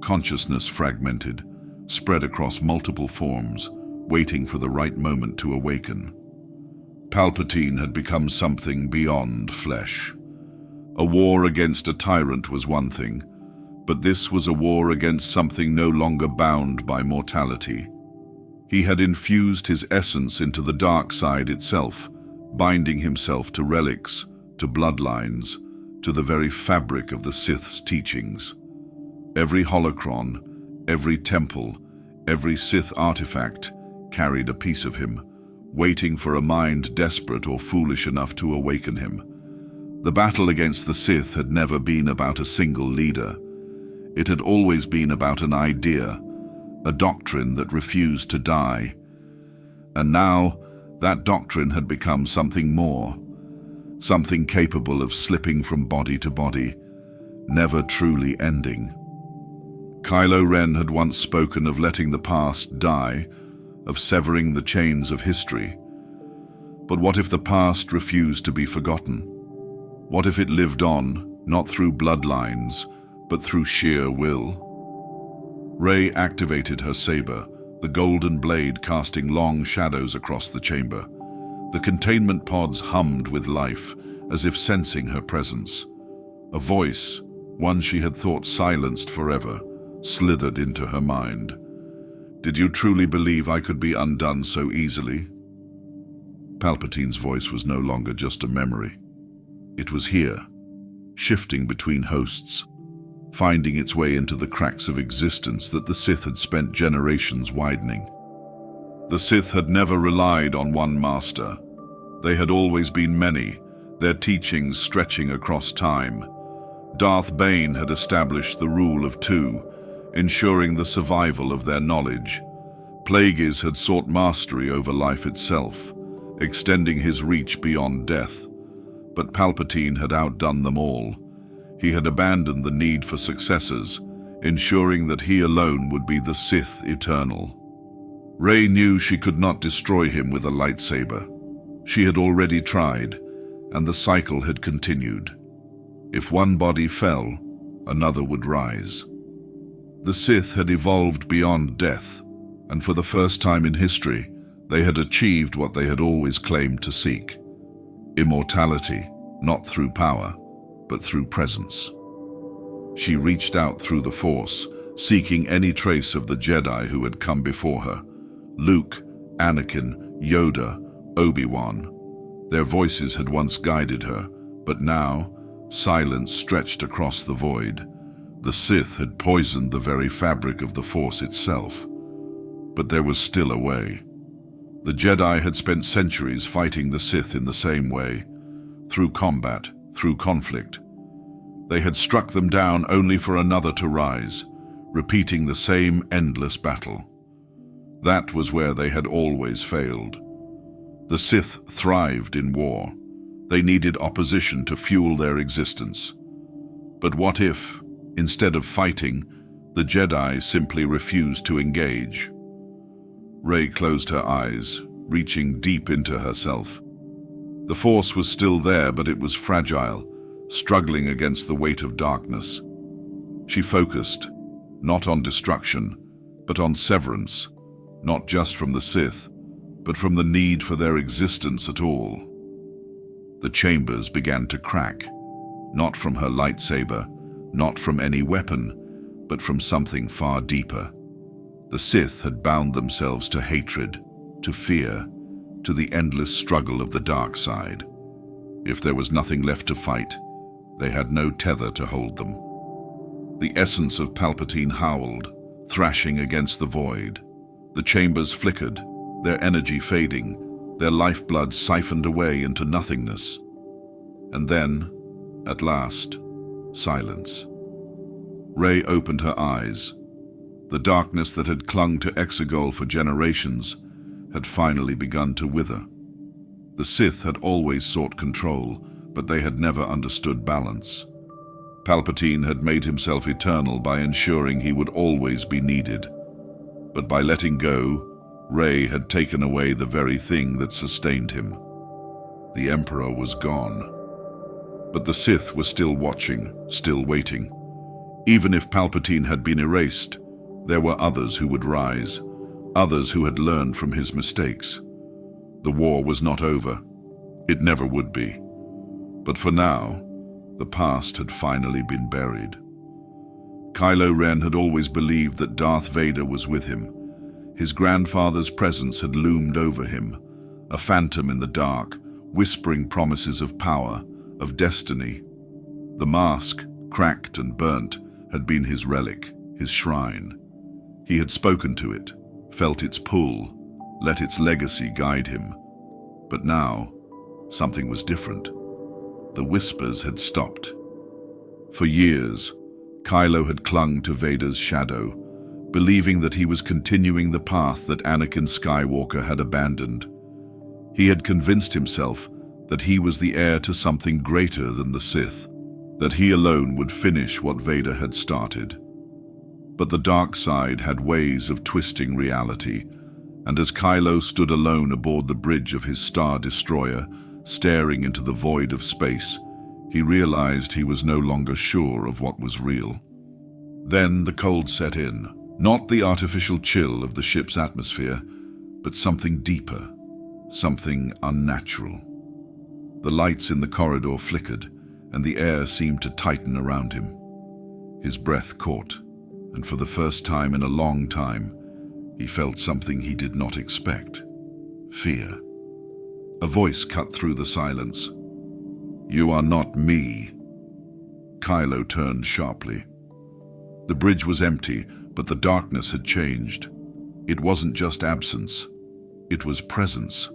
S1: Consciousness fragmented, spread across multiple forms, waiting for the right moment to awaken. Palpatine had become something beyond flesh. A war against a tyrant was one thing, but this was a war against something no longer bound by mortality. He had infused his essence into the dark side itself, binding himself to relics, to bloodlines, to the very fabric of the Sith's teachings. Every holocron, every temple, every Sith artifact carried a piece of him, waiting for a mind desperate or foolish enough to awaken him. The battle against the Sith had never been about a single leader. It had always been about an idea, a doctrine that refused to die. And now, that doctrine had become something more, something capable of slipping from body to body, never truly ending. Kylo Ren had once spoken of letting the past die, of severing the chains of history. But what if the past refused to be forgotten? What if it lived on, not through bloodlines, but through sheer will? Rey activated her saber, the golden blade casting long shadows across the chamber. The containment pods hummed with life, as if sensing her presence. A voice, one she had thought silenced forever, slithered into her mind. "Did you truly believe I could be undone so easily?" Palpatine's voice was no longer just a memory. It was here, shifting between hosts, finding its way into the cracks of existence that the Sith had spent generations widening. The Sith had never relied on one master. They had always been many, their teachings stretching across time. Darth Bane had established the rule of two, ensuring the survival of their knowledge. Plagueis had sought mastery over life itself, extending his reach beyond death. But Palpatine had outdone them all. He had abandoned the need for successors, ensuring that he alone would be the Sith eternal. Rey knew she could not destroy him with a lightsaber. She had already tried, and the cycle had continued. If one body fell, another would rise. The Sith had evolved beyond death, and for the first time in history, they had achieved what they had always claimed to seek: immortality, not through power, but through presence. She reached out through the Force, seeking any trace of the Jedi who had come before her. Luke, Anakin, Yoda, Obi-Wan. Their voices had once guided her, but now, silence stretched across the void. The Sith had poisoned the very fabric of the Force itself. But there was still a way. The Jedi had spent centuries fighting the Sith in the same way, through combat, through conflict. They had struck them down only for another to rise, repeating the same endless battle. That was where they had always failed. The Sith thrived in war. They needed opposition to fuel their existence. But what if, instead of fighting, the Jedi simply refused to engage? Rey closed her eyes, reaching deep into herself. The Force was still there, but it was fragile, struggling against the weight of darkness. She focused, not on destruction, but on severance, not just from the Sith, but from the need for their existence at all. The chambers began to crack, not from her lightsaber, not from any weapon, but from something far deeper. The Sith had bound themselves to hatred, to fear, to the endless struggle of the dark side. If there was nothing left to fight, they had no tether to hold them. The essence of Palpatine howled, thrashing against the void. The chambers flickered, their energy fading, their lifeblood siphoned away into nothingness. And then, At last, silence. Rey opened her eyes. The darkness that had clung to Exegol for generations had finally begun to wither. The Sith had always sought control, but they had never understood balance. Palpatine had made himself eternal by ensuring he would always be needed. But by letting go, Rey had taken away the very thing that sustained him. The Emperor was gone. But the Sith were still watching, still waiting. Even if Palpatine had been erased, there were others who would rise, others who had learned from his mistakes. The war was not over. It never would be. But for now, the past had finally been buried. Kylo Ren had always believed that Darth Vader was with him. His grandfather's presence had loomed over him, a phantom in the dark, whispering promises of power, of destiny. The mask, cracked and burnt, had been his relic, his shrine. He had spoken to it, felt its pull, let its legacy guide him. But now, something was different. The whispers had stopped. For years, Kylo had clung to Vader's shadow, believing that he was continuing the path that Anakin Skywalker had abandoned. He had convinced himself that he was the heir to something greater than the Sith, that he alone would finish what Vader had started. But the dark side had ways of twisting reality, and as Kylo stood alone aboard the bridge of his Star Destroyer, staring into the void of space, he realized he was no longer sure of what was real. Then the cold set in, not the artificial chill of the ship's atmosphere, but something deeper, something unnatural. The lights in the corridor flickered, and the air seemed to tighten around him. His breath caught, and for the first time in a long time, he felt something he did not expect. Fear. A voice cut through the silence. "You are not me." Kylo turned sharply. The bridge was empty, but the darkness had changed. It wasn't just absence. It was presence.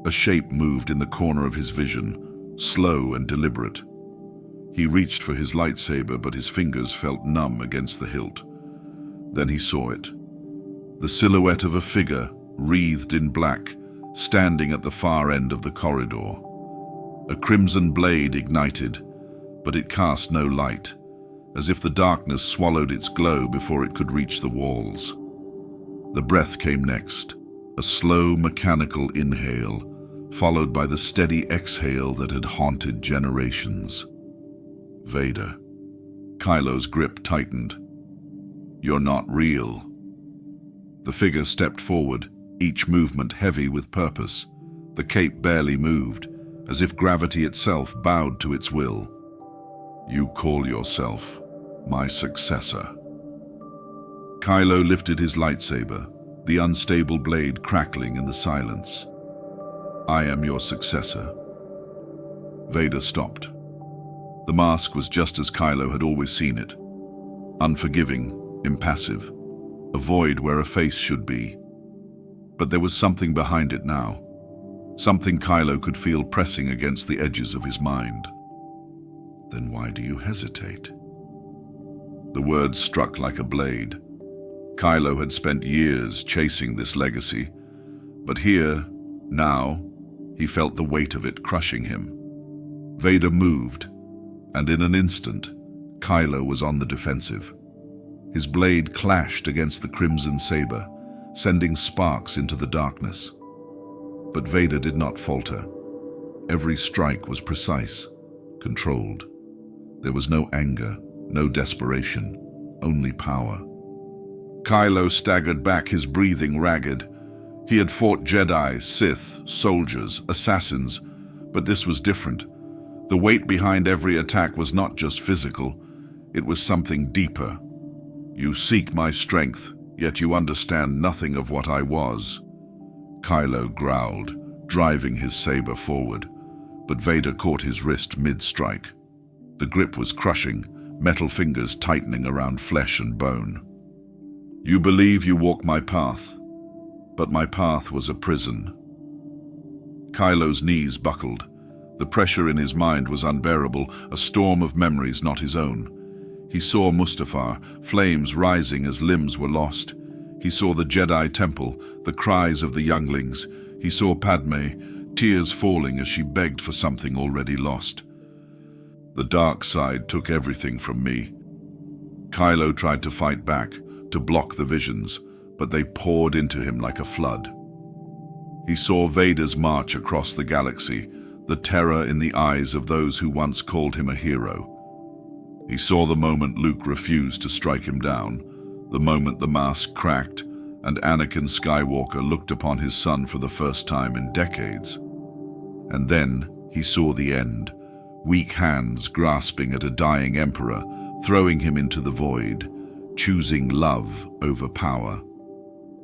S1: A shape moved in the corner of his vision, slow and deliberate. He reached for his lightsaber, but his fingers felt numb against the hilt. Then he saw it. The silhouette of a figure, wreathed in black, standing at the far end of the corridor. A crimson blade ignited, but it cast no light, as if the darkness swallowed its glow before it could reach the walls. The breath came next, a slow mechanical inhale, followed by the steady exhale that had haunted generations. Vader. Kylo's grip tightened. "You're not real." The figure stepped forward, each movement heavy with purpose. The cape barely moved, as if gravity itself bowed to its will. "You call yourself my successor." Kylo lifted his lightsaber, the unstable blade crackling in the silence. "I am your successor." Vader stopped. The mask was just as Kylo had always seen it. Unforgiving, impassive, a void where a face should be. But there was something behind it now. Something Kylo could feel pressing against the edges of his mind. "Then why do you hesitate?" The words struck like a blade. Kylo had spent years chasing this legacy, but here, now, he felt the weight of it crushing him. Vader moved, and in an instant, Kylo was on the defensive. His blade clashed against the crimson saber, sending sparks into the darkness. But Vader did not falter. Every strike was precise, controlled. There was no anger, no desperation, only power. Kylo staggered back, his breathing ragged. He had fought Jedi, Sith, soldiers, assassins, but this was different. The weight behind every attack was not just physical, it was something deeper. "You seek my strength, yet you understand nothing of what I was." Kylo growled, driving his saber forward, but Vader caught his wrist mid-strike. The grip was crushing, metal fingers tightening around flesh and bone. "You believe you walk my path, but my path was a prison." Kylo's knees buckled. The pressure in his mind was unbearable, a storm of memories not his own. He saw Mustafar, flames rising as limbs were lost. He saw the Jedi temple, the cries of the younglings. He saw Padme, tears falling as she begged for something already lost. The dark side took everything from me. Kylo tried to fight back, to block the visions, but they poured into him like a flood. He saw Vader's march across the galaxy, the terror in the eyes of those who once called him a hero. He saw the moment Luke refused to strike him down, the moment the mask cracked and Anakin Skywalker looked upon his son for the first time in decades. And then he saw the end, weak hands grasping at a dying emperor, throwing him into the void, choosing love over power.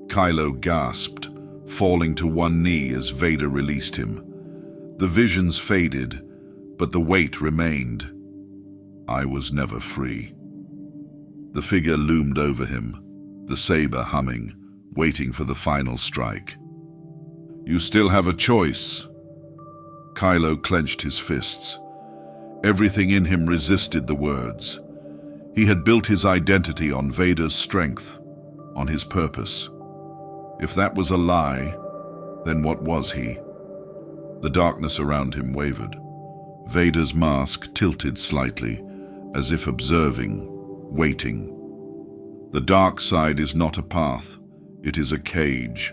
S1: Kylo gasped, falling to one knee as Vader released him. The visions faded, but the weight remained. I was never free. The figure loomed over him, the saber humming, waiting for the final strike. You still have a choice. Kylo clenched his fists. Everything in him resisted the words. He had built his identity on Vader's strength, on his purpose. If that was a lie, then what was he? The darkness around him wavered. Vader's mask tilted slightly, as if observing, waiting. The dark side is not a path, it is a cage.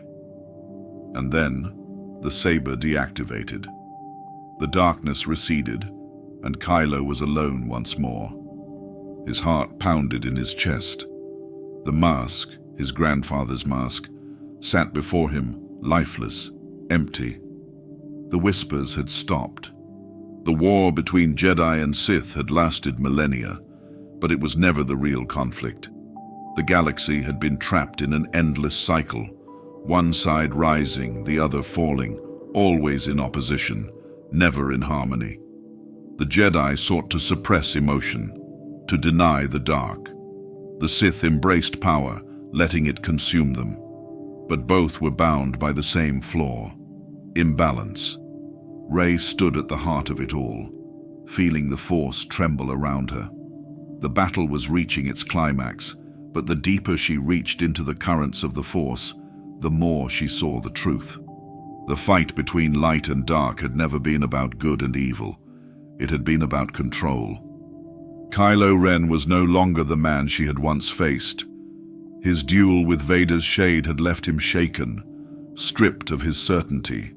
S1: And then, the saber deactivated. The darkness receded, and Kylo was alone once more. His heart pounded in his chest. The mask, his grandfather's mask, sat before him, lifeless, empty. The whispers had stopped. The war between Jedi and Sith had lasted millennia, but it was never the real conflict. The galaxy had been trapped in an endless cycle, one side rising, the other falling, always in opposition, never in harmony. The Jedi sought to suppress emotion, to deny the dark. The Sith embraced power, letting it consume them. But both were bound by the same flaw: imbalance. Rey stood at the heart of it all, feeling the Force tremble around her. The battle was reaching its climax, but the deeper she reached into the currents of the Force, the more she saw the truth. The fight between light and dark had never been about good and evil. It had been about control. Kylo Ren was no longer the man she had once faced. His duel with Vader's shade had left him shaken, stripped of his certainty.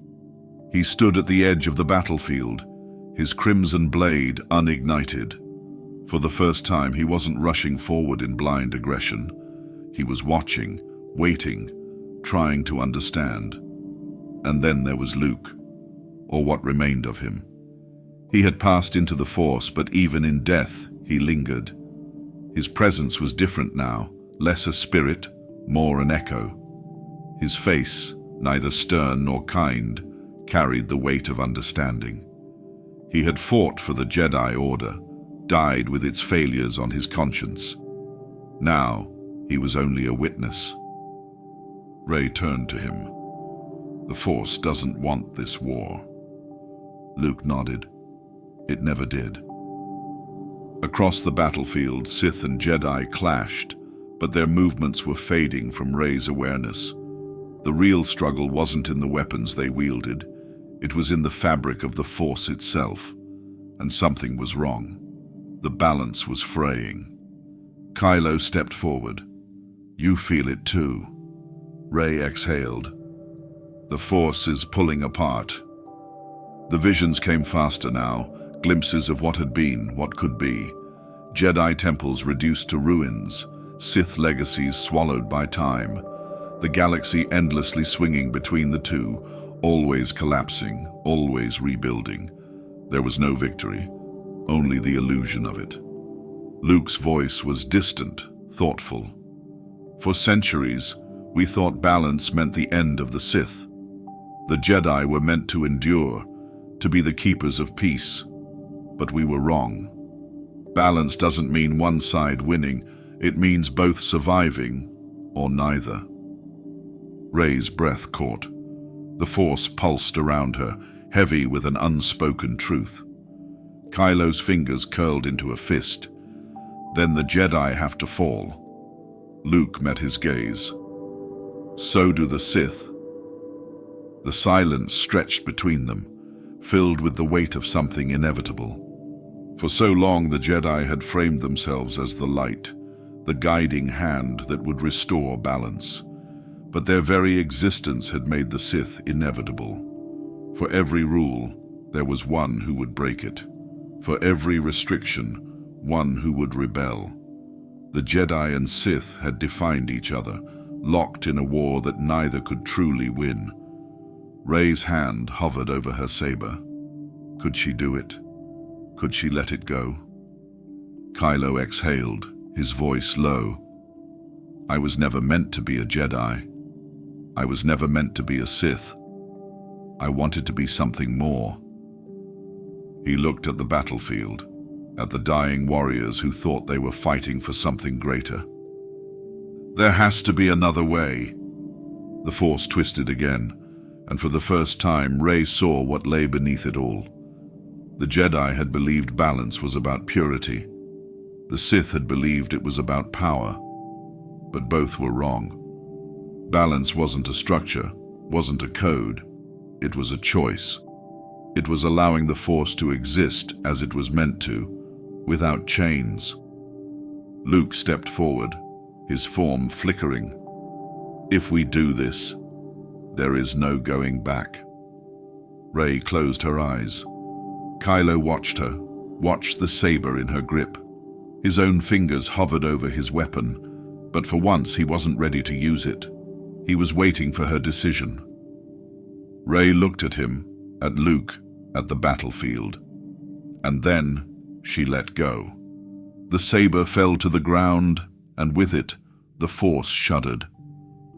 S1: He stood at the edge of the battlefield, his crimson blade unignited. For the first time, he wasn't rushing forward in blind aggression. He was watching, waiting, trying to understand. And then there was Luke, or what remained of him. He had passed into the Force, but even in death, he lingered. His presence was different now, less a spirit, more an echo. His face, neither stern nor kind, carried the weight of understanding. He had fought for the Jedi Order, died with its failures on his conscience. Now, he was only a witness. Rey turned to him. The Force doesn't want this war. Luke nodded. It never did. Across the battlefield, Sith and Jedi clashed, but their movements were fading from Rey's awareness. The real struggle wasn't in the weapons they wielded. It was in the fabric of the Force itself. And something was wrong. The balance was fraying. Kylo stepped forward. You feel it too. Rey exhaled. The Force is pulling apart. The visions came faster now, glimpses of what had been, what could be. Jedi temples reduced to ruins, Sith legacies swallowed by time. The galaxy endlessly swinging between the two, always collapsing, always rebuilding. There was no victory, only the illusion of it. Luke's voice was distant, thoughtful. For centuries, we thought balance meant the end of the Sith. The Jedi were meant to endure, to be the keepers of peace. But we were wrong. Balance doesn't mean one side winning, it means both surviving, or neither. Rey's breath caught. The Force pulsed around her, heavy with an unspoken truth. Kylo's fingers curled into a fist. Then the Jedi have to fall. Luke met his gaze. So do the Sith. The silence stretched between them, filled with the weight of something inevitable. For so long the Jedi had framed themselves as the light, the guiding hand that would restore balance. But their very existence had made the Sith inevitable. For every rule, there was one who would break it. For every restriction, one who would rebel. The Jedi and Sith had defined each other, locked in a war that neither could truly win. Rey's hand hovered over her saber. Could she do it? Could she let it go? Kylo exhaled, his voice low. I was never meant to be a Jedi. I was never meant to be a Sith. I wanted to be something more. He looked at the battlefield, at the dying warriors who thought they were fighting for something greater. There has to be another way. The Force twisted again, and for the first time Rey saw what lay beneath it all. The Jedi had believed balance was about purity. The Sith had believed it was about power. But both were wrong. Balance wasn't a structure, wasn't a code. It was a choice. It was allowing the Force to exist as it was meant to, without chains. Luke stepped forward, his form flickering. If we do this, there is no going back. Rey closed her eyes. Kylo watched her, watched the saber in her grip. His own fingers hovered over his weapon, but for once he wasn't ready to use it. He was waiting for her decision. Rey looked at him, at Luke, at the battlefield. And then she let go. The saber fell to the ground, and with it, the Force shuddered.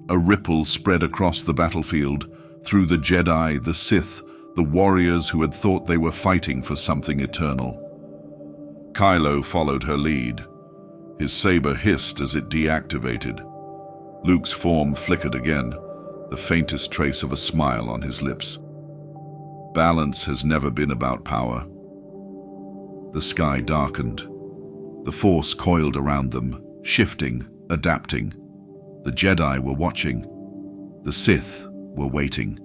S1: A ripple spread across the battlefield, through the Jedi, the Sith, the warriors who had thought they were fighting for something eternal. Kylo followed her lead. His saber hissed as it deactivated. Luke's form flickered again, the faintest trace of a smile on his lips. Balance has never been about power. The sky darkened. The Force coiled around them, shifting, adapting. The Jedi were watching. The Sith were waiting.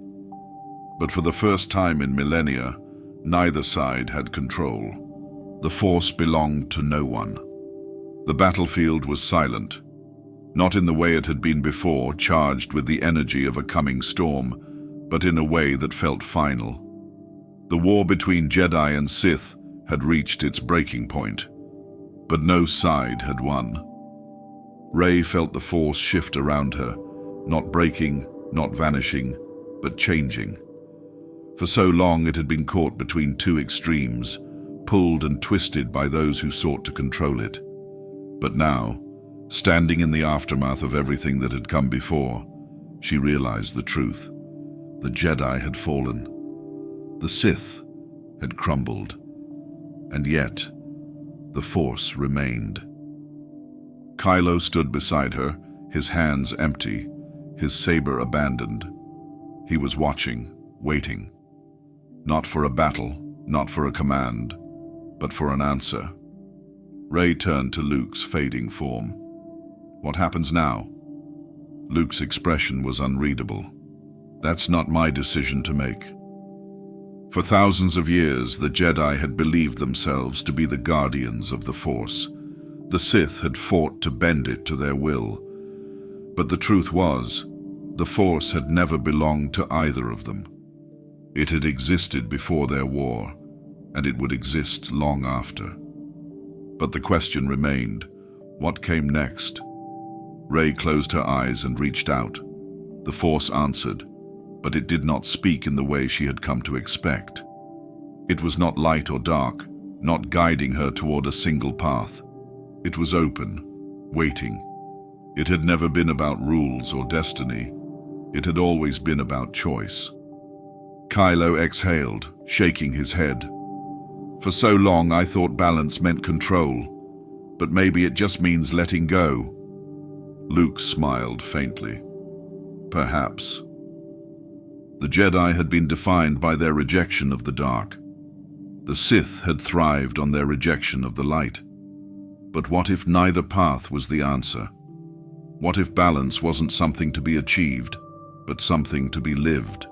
S1: But for the first time in millennia, neither side had control. The Force belonged to no one. The battlefield was silent, not in the way it had been before, charged with the energy of a coming storm, but in a way that felt final. The war between Jedi and Sith had reached its breaking point, but no side had won. Rey felt the Force shift around her, not breaking, not vanishing, but changing. For so long it had been caught between two extremes, pulled and twisted by those who sought to control it. But now, standing in the aftermath of everything that had come before, she realized the truth. The Jedi had fallen. The Sith had crumbled. And yet, the Force remained. Kylo stood beside her, his hands empty, his saber abandoned. He was watching, waiting. Not for a battle, not for a command, but for an answer. Rey turned to Luke's fading form. What happens now? Luke's expression was unreadable. That's not my decision to make. For thousands of years, the Jedi had believed themselves to be the guardians of the Force. The Sith had fought to bend it to their will. But the truth was, the Force had never belonged to either of them. It had existed before their war, and it would exist long after. But the question remained, what came next? Rey closed her eyes and reached out. The Force answered, but it did not speak in the way she had come to expect. It was not light or dark, not guiding her toward a single path. It was open, waiting. It had never been about rules or destiny. It had always been about choice. Kylo exhaled, shaking his head. For so long I thought balance meant control, but maybe it just means letting go. Luke smiled faintly. Perhaps. The Jedi had been defined by their rejection of the dark. The Sith had thrived on their rejection of the light. But what if neither path was the answer? What if balance wasn't something to be achieved, but something to be lived?